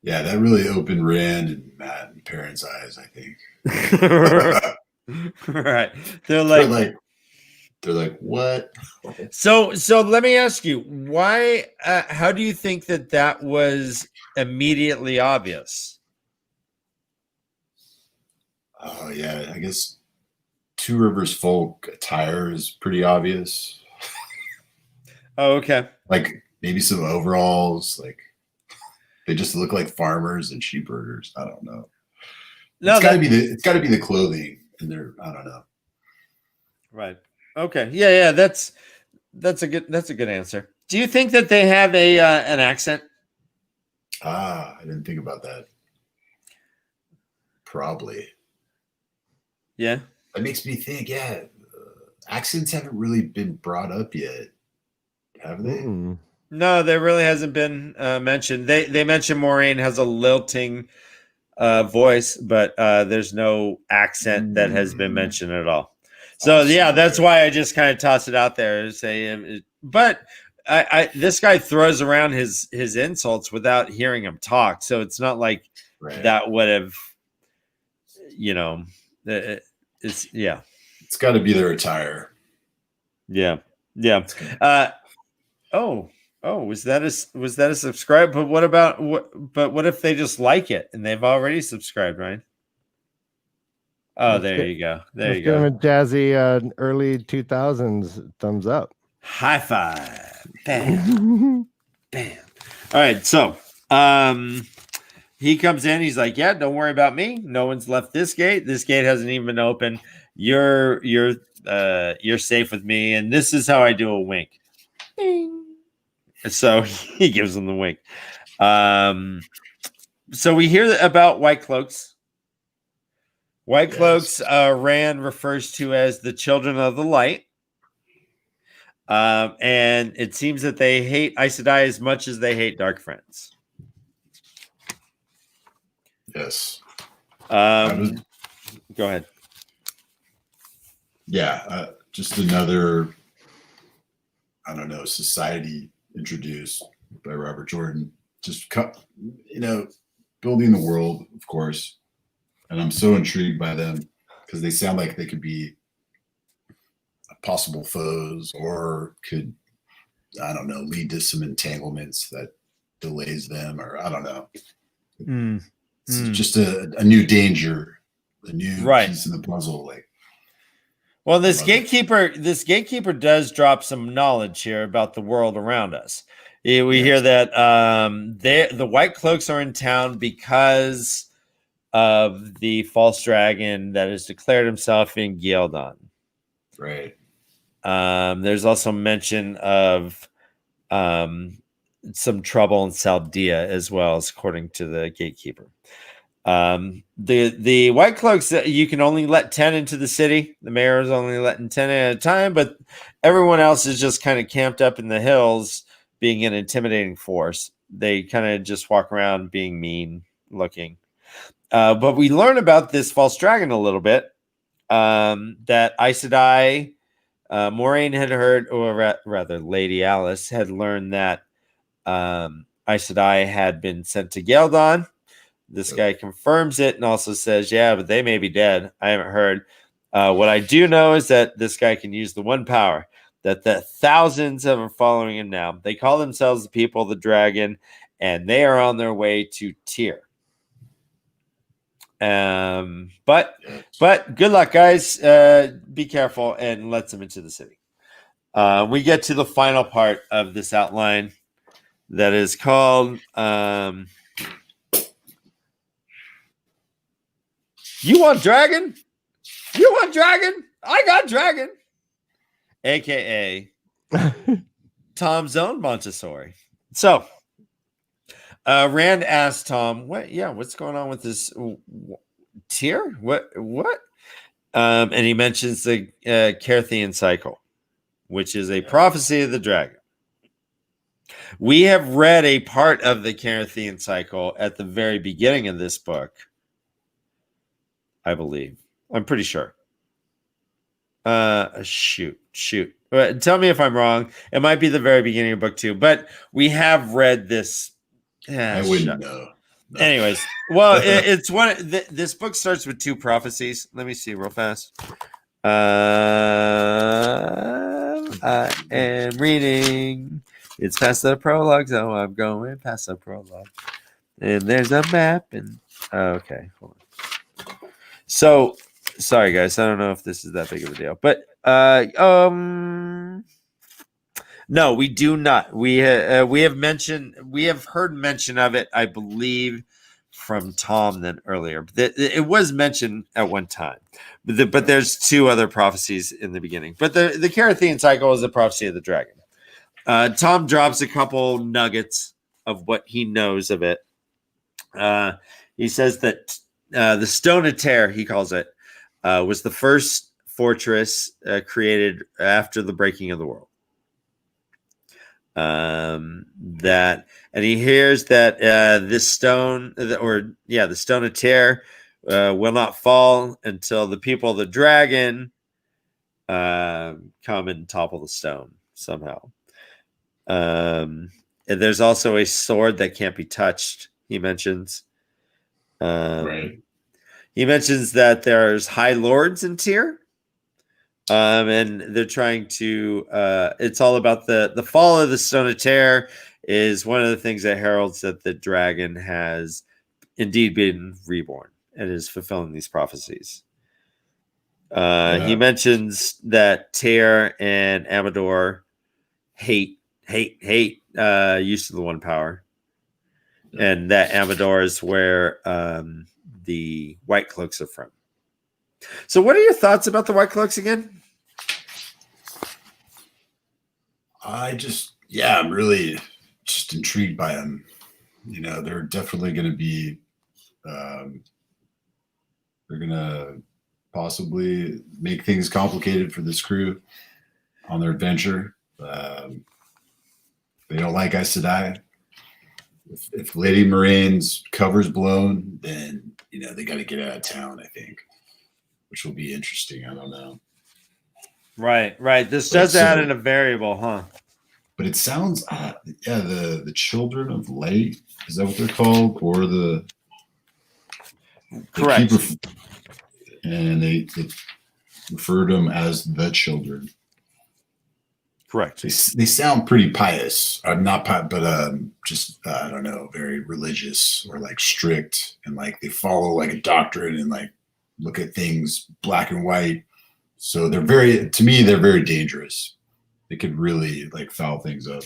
Yeah, that really opened Rand and Matt and Perrin's eyes, I think. Right. They're like, what? So let me ask you, why how do you think that was immediately obvious? Oh yeah, I guess Two Rivers folk attire is pretty obvious. Oh, okay. Like maybe some overalls, like they just look like farmers and sheep herders. I don't know. No, it's gotta be the clothing. And they're, I don't know. Right. Okay. Yeah. That's a good answer. Do you think that they have an accent? I didn't think about that. Probably. Yeah. That makes me think, accents haven't really been brought up yet, have they? Mm. No, there really hasn't been mentioned. They mentioned Maureen has a lilting voice, but there's no accent that has been mentioned at all. So Awesome. yeah, that's why I just kind of toss it out there and say, but I this guy throws around his insults without hearing him talk. So it's not like that would have, it's It's got to be their attire. Yeah. Was that a subscribe? But what about what if they just like it and they've already subscribed, right? Oh, there you go. There you go. Give him a jazzy early 2000s thumbs up. High five. Bam. Bam. All right. So he comes in, he's like, yeah, don't worry about me. No one's left this gate. This gate hasn't even been open. You're safe with me, and this is how I do a wink. Ding. So he gives them the wink. So we hear about White Cloaks. White Cloaks, Rand refers to as the children of the light. And it seems that they hate Aes Sedai as much as they hate Dark Friends. Yes. Go ahead. Yeah, just another, society introduced by Robert Jordan. Just, building the world, of course. And I'm so intrigued by them because they sound like they could be possible foes or could, lead to some entanglements that delays them, or I don't know. It's just a new danger, a new piece in the puzzle. Well, this gatekeeper does drop some knowledge here about the world around us. We hear that the White Cloaks are in town because of the false dragon that has declared himself in Ghealdan. Right. There's also mention of some trouble in Chaldea as well, as according to the gatekeeper. The White Cloaks, you can only let 10 into the city. The mayor is only letting 10 at a time, but everyone else is just kind of camped up in the hills, being an intimidating force. They kind of just walk around being mean looking. But we learn about this false dragon a little bit. That Aes Sedai, Moiraine had heard, or rather Lady Alice had learned that Aes Sedai had been sent to Ghealdan. This guy confirms it and also says, yeah, but they may be dead. I haven't heard. What I do know is that this guy can use the one power, that the thousands of them following him now. They call themselves the people of the dragon, and they are on their way to Tyr. But good luck, guys. Be careful and let them into the city. We get to the final part of this outline that is called You want dragon? You want dragon? I got dragon. AKA Tom's own Montessori. So Rand asked Tom, what's going on with this Tyr? What? And he mentions the Carthian cycle, which is a prophecy of the dragon. We have read a part of the Carthian cycle at the very beginning of this book, I believe. I'm pretty sure. Shoot. Tell me if I'm wrong. It might be the very beginning of book 2, but we have read this. I wouldn't know. No. Anyways, well, it's one. This book starts with 2 prophecies. Let me see real fast. I am reading. It's past the prologue, so I'm going past the prologue. And there's a map. And okay, hold on. So, sorry guys, I don't know if this is that big of a deal, but no, we do not. We have heard mention of it, I believe, from Tom than earlier. But it was mentioned at one time. But there's two other prophecies in the beginning. But the Carathian cycle is the prophecy of the dragon. Tom drops a couple nuggets of what he knows of it. He says that the Stone of Terror, he calls it, was the first fortress created after the breaking of the world. And he hears that this stone, the Stone of Terror, will not fall until the people of the dragon come and topple the stone somehow. And there's also a sword that can't be touched, he mentions. Right. He mentions that there's high lords in Tyr. And they're trying to it's all about the fall of the Stone of Terror is one of the things that heralds that the dragon has indeed been reborn and is fulfilling these prophecies. He mentions that Tyr and Amador hate use of the one power, and that Amador is where the White Cloaks are from. So what are your thoughts about the White Cloaks again? I'm really just intrigued by them. You know, they're definitely going to be, they're going to possibly make things complicated for this crew on their adventure. They don't like Aes Sedai. If Lady Moraine's cover's blown, then, you know, they got to get out of town, I think, which will be interesting. I don't know. Right. This does add in a variable, huh? But it sounds, the Children of Light, is that what they're called? Or the correct. And they refer to them as the children. Correct. They sound pretty pious. I'm not pious, but just I don't know, very religious or like strict, and like they follow like a doctrine and like look at things black and white. So they're very dangerous. They could really like foul things up.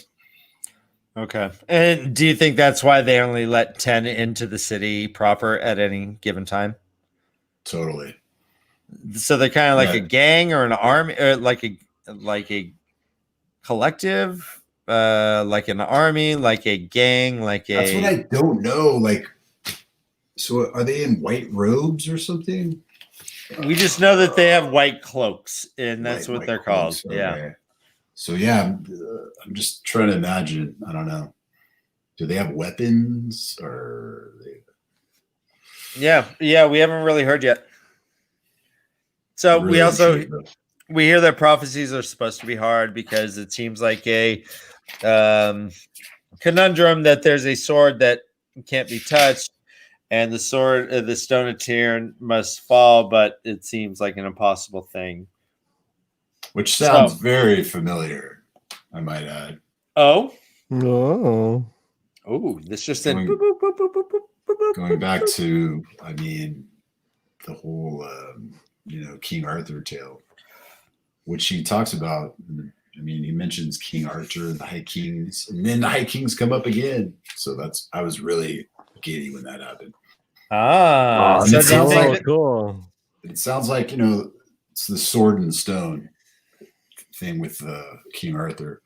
Okay. And do you think that's why they only let 10 into the city proper at any given time? Totally. So they're kind of like a gang or an army, or like a collective, like an army, like a gang, like That's what I don't know. Like, so are they in white robes or something? We just know that they have white cloaks, and that's what they're called. Okay. Yeah. So yeah, I'm just trying to imagine. I don't know. Do they have weapons or? Yeah. We haven't really heard yet. So Really we hear that prophecies are supposed to be hard because it seems like a conundrum that there's a sword that can't be touched, and the sword, the Stone of Tyr must fall, but it seems like an impossible thing. Which sounds very familiar, I might add. Oh, this just said going back to, I mean, the whole, King Arthur tale, which he talks about. I mean, he mentions King Arthur and the High Kings, and then the High Kings come up again. So I was really giddy when that happened. So it sounds like cool. It sounds like, it's the sword and stone thing with King Arthur.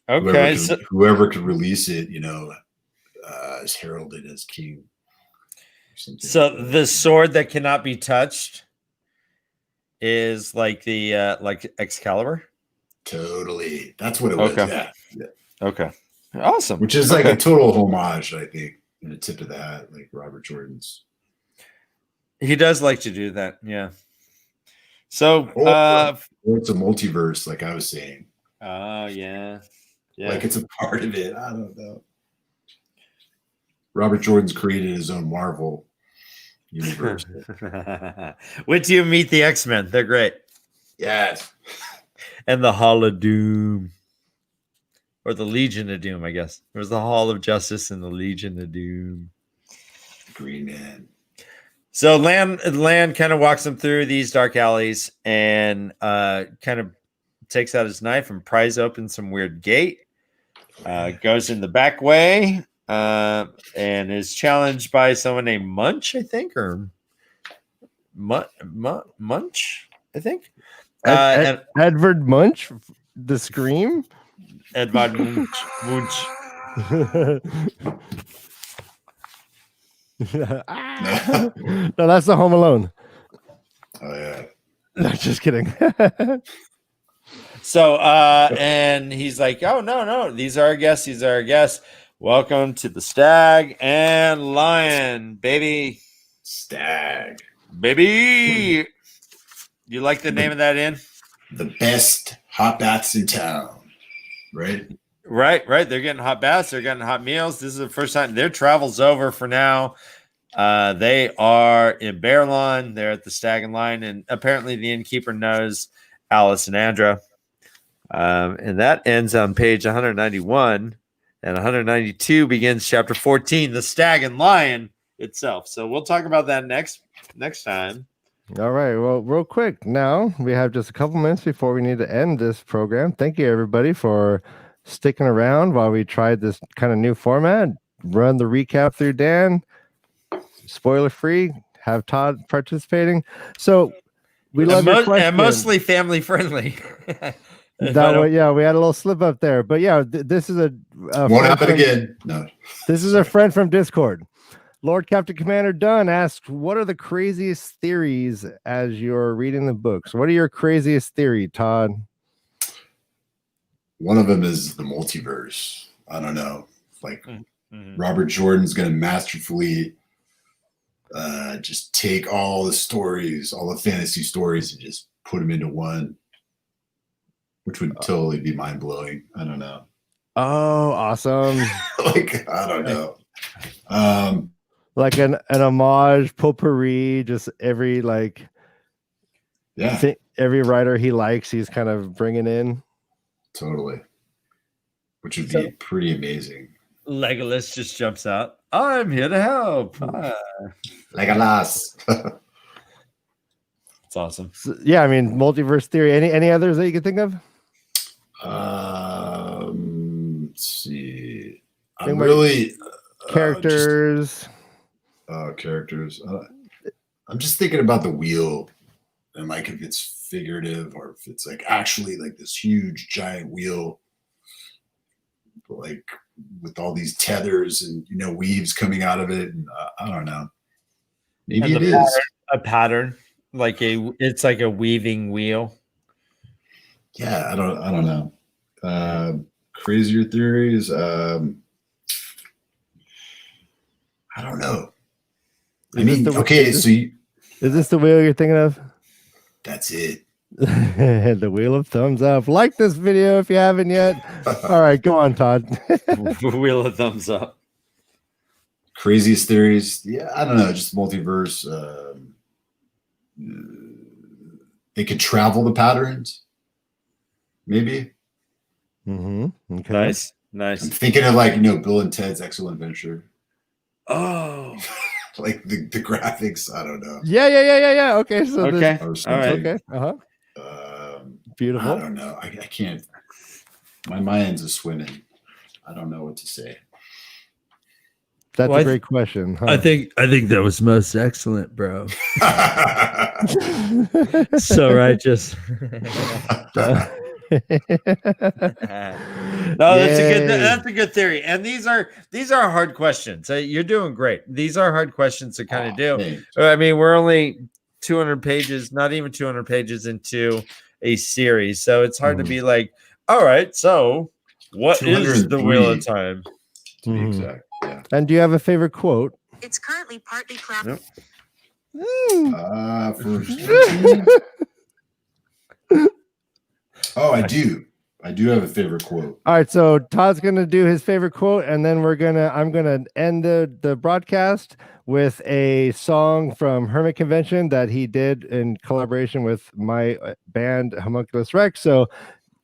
Okay, whoever could release it, is heralded as king. So the sword that cannot be touched is like the like Excalibur. Totally, that's what it was. Okay. Yeah. Okay. Awesome. Which is like a total homage, I think, and a tip of the hat, like Robert Jordan's. He does like to do that. Yeah. So or it's a multiverse, like I was saying. Oh yeah. Like it's a part of it. I don't know. Robert Jordan's created his own Marvel universe. Wait till you meet the X-Men. They're great. Yes. And the Hall of Doom. Or the Legion of Doom, I guess. There was the Hall of Justice and the Legion of Doom. Green Man. So Land kind of walks him through these dark alleys and kind of takes out his knife and pries open some weird gate. Goes in the back way and is challenged by someone named Munch, I think, or Munch, I think. And Edward Munch, the Scream. Edvard Munch. No, that's the Home Alone. Oh yeah. No, just kidding. So, and he's like, "Oh no, these are our guests. These are our guests. Welcome to the Stag and Lion, baby, Stag. baby." You like the name of that inn? The best hot baths in town, right? Right. They're getting hot baths. They're getting hot meals. This is the first time their travel's over for now. They are in Bear Lawn. They're at the Stag and Lion, and apparently the innkeeper knows Alice and Andra. And that ends on page 191, and 192 begins chapter 14, the Stag and Lion itself. So we'll talk about that next time. All right. Well, real quick, now we have just a couple minutes before we need to end this program. Thank you, everybody, for sticking around while we tried this kind of new format. Run the recap through Dan. Spoiler free. Have Todd participating. So we love your question. And mostly family friendly. That way, yeah, we had a little slip up there, but yeah, this is a won't happen again. No, this is a friend from Discord. Lord Captain Commander Dunn asks, "What are the craziest theories as you're reading the books? What are your craziest theory, Todd?" One of them is the multiverse. I don't know, like Robert Jordan's going to masterfully just take all the stories, all the fantasy stories, and just put them into one. Which would totally be mind blowing. I don't know. Oh, awesome! Like I don't know. Like an homage potpourri, just every every writer he likes, he's kind of bringing in. Totally. Which would be pretty amazing. Legolas just jumps out. I'm here to help. Legolas. It's awesome. So, yeah, I mean, multiverse theory. Any others that you can think of? Let's see. I'm really characters. Characters. I'm just thinking about the wheel, and like if it's figurative or if it's like actually like this huge giant wheel, like with all these tethers and weaves coming out of it. And I don't know. Maybe it is a pattern, it's like a weaving wheel. Yeah, I don't know. Crazier theories. I don't know. Is this the wheel you're thinking of? That's it. The wheel of thumbs up. Like this video if you haven't yet. All right, go on, Todd. Wheel of thumbs up. Craziest theories. Yeah, I don't know. Just multiverse. They could travel the patterns. Maybe. Mm-hmm. Okay. Nice. I'm thinking of Bill and Ted's Excellent Adventure. Oh. Like the graphics. I don't know. Yeah. Okay. So okay. All right. Okay. Beautiful. I don't know. I can't. My mind's a swimming. I don't know what to say. That's a great question. Huh? I think that was most excellent, bro. So righteous. No, that's a good theory. And these are hard questions. You're doing great. These are hard questions to kind of do. Thanks. I mean, we're only 200 pages, not even 200 pages into a series, so it's hard to be like, all right, so what is the Wheel of Time? To be exact. Yeah. And do you have a favorite quote? It's currently partly cloudy. I do. I do have a favorite quote. All right, so Todd's gonna do his favorite quote, and then I'm gonna end the broadcast with a song from Hermit Convention that he did in collaboration with my band Homunculus Rex. So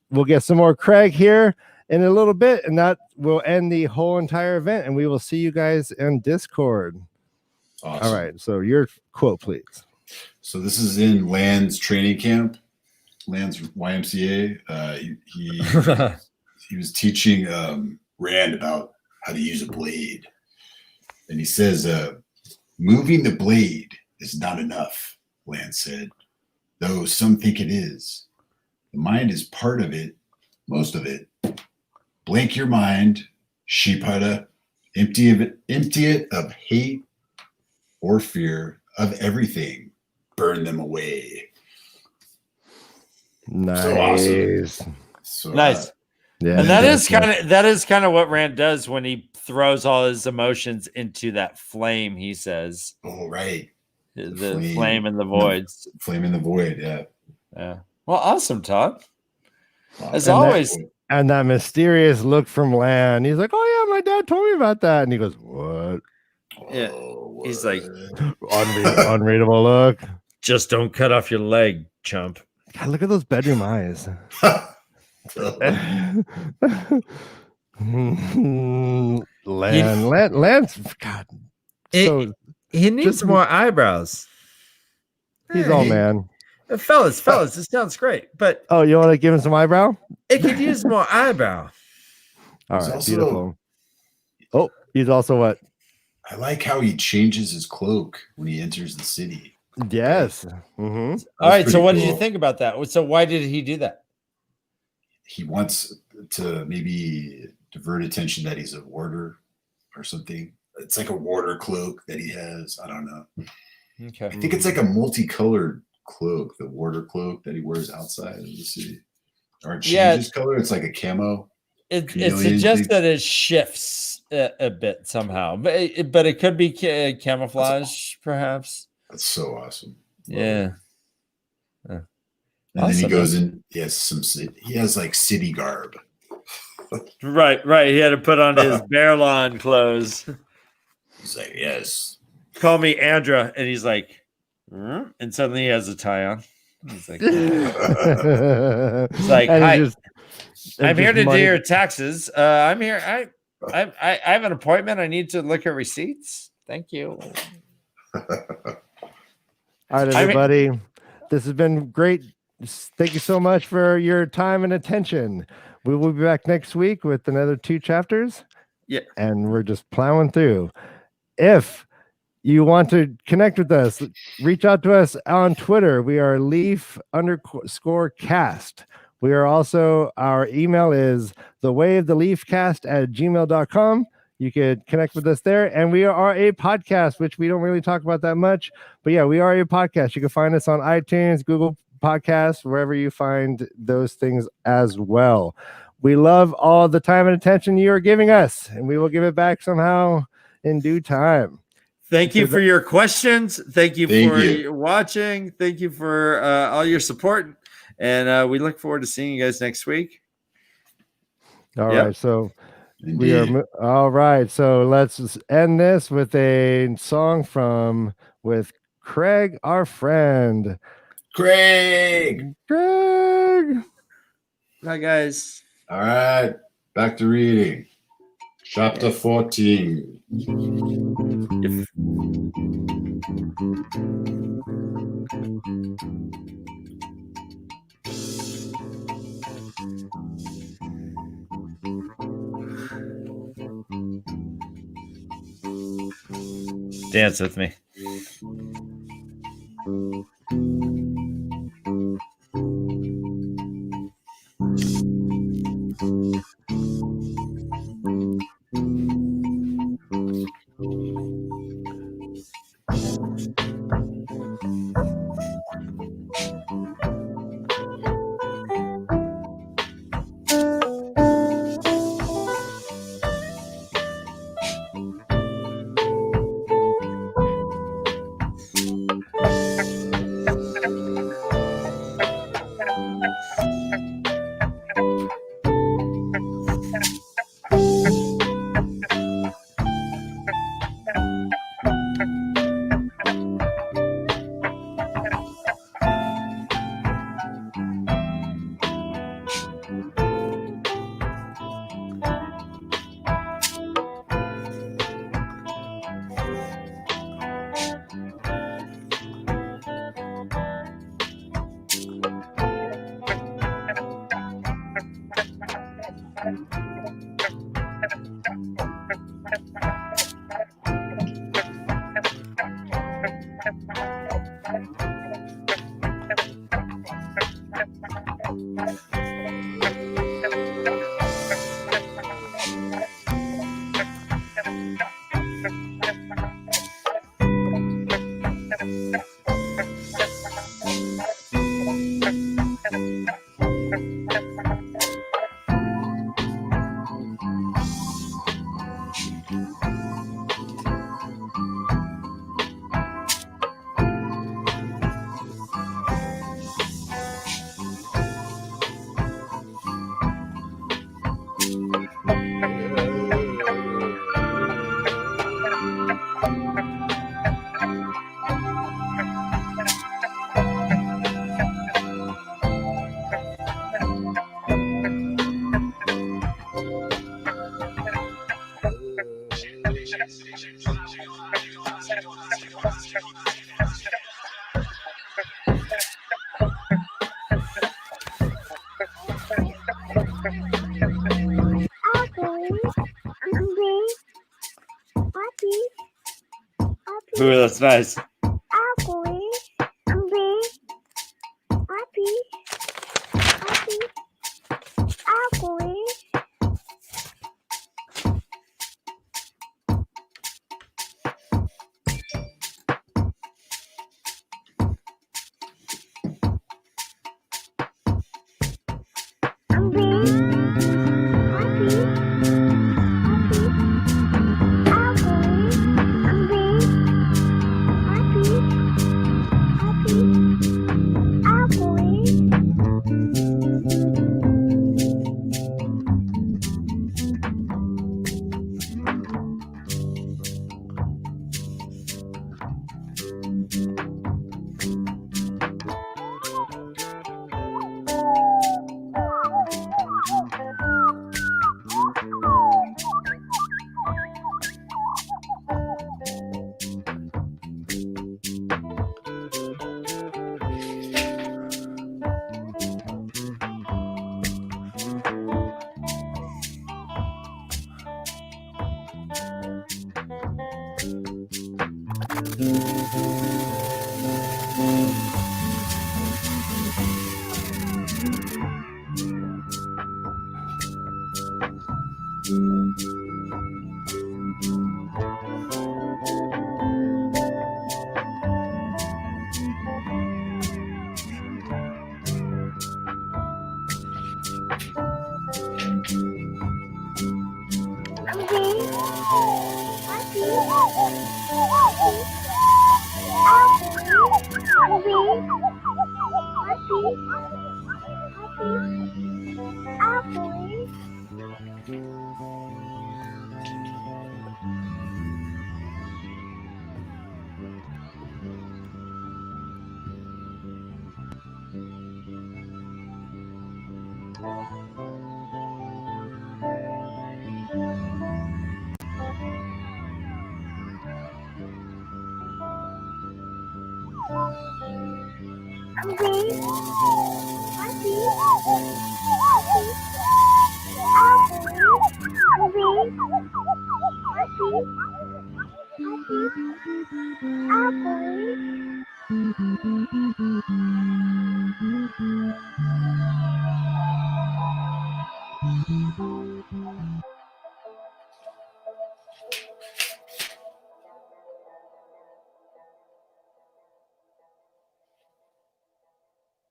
we'll get some more Craig here in a little bit, and that will end the whole entire event, and we will see you guys in Discord. Awesome. All right, so your quote, please. So this is in Land's training camp, Land's YMCA. He was teaching Rand about how to use a blade. And he says, moving the blade is not enough, Lance said, though some think it is. The mind is part of it, most of it. Blank your mind, sheephutter, empty it of hate or fear of everything. Burn them away. Nice. So awesome. So, Nice. Yeah. And that is kind of what Rand does when he throws all his emotions into that flame, he says. oh, right. The flame in the voids. Flame in the void, yeah. Yeah. Well, awesome, Todd. As And always. And that mysterious look from Lan. He's like, "Oh yeah, my dad told me about that." And he goes, "What?" Yeah. Oh, He's like, Unreadable look. Just don't cut off your leg, chump. God, look at those bedroom eyes. Lance, God, so He needs Just- more eyebrows. he's all man. Fellas, this sounds great, but Oh, you want to give him some eyebrow? it could use more eyebrow. All He's right, also- beautiful. Oh, he's also what? I like how he changes his cloak when he enters the city. Yes. Mm-hmm. all right. So pretty what did you cool. think about that? So why did he do that? He wants to maybe divert attention that he's a warder or something. It's like a warder cloak that he has. I don't know. Okay. I think it's like a multicolored cloak, the warder cloak that he wears outside of the city. Or it Yeah. changes color. It's like a camo. It Chameleon suggests thing. that it shifts a bit somehow, but it could be camouflage, perhaps. That's so awesome. Love Yeah. it. And then he Awesome. goes in. He has like city garb. Right. He had to put on his bear lawn clothes. He's like, yes. Call me Andra, and he's like, "Hmm?" And suddenly he has a tie on. He's like, It's like, "Hi, and I'm here just to do money- your taxes. I'm here. I have an appointment. I need to look at receipts. Thank you." All right, everybody. This has been great. Thank you so much for your time and attention. We will be back next week with another 2 chapters. Yeah. And we're just plowing through. If you want to connect with us, reach out to us on Twitter. We are Leaf_cast. We are also, our email is thewayoftheleafcast@gmail.com. You could connect with us there. And we are a podcast, which we don't really talk about that much. But yeah, we are a podcast. You can find us on iTunes, Google Podcasts, wherever you find those things as well. We love all the time and attention you are giving us, and we will give it back somehow in due time. Thank you for your questions. Thank you Thank for you. watching. Thank you for all your support. And we look forward to seeing you guys next week. All right. Yep. So Indeed. all right. So let's end this with a song with Craig, our friend. Craig. Craig. Bye, guys. All right. Back to reading. Chapter 14. Dance with me. Ooh, that's nice.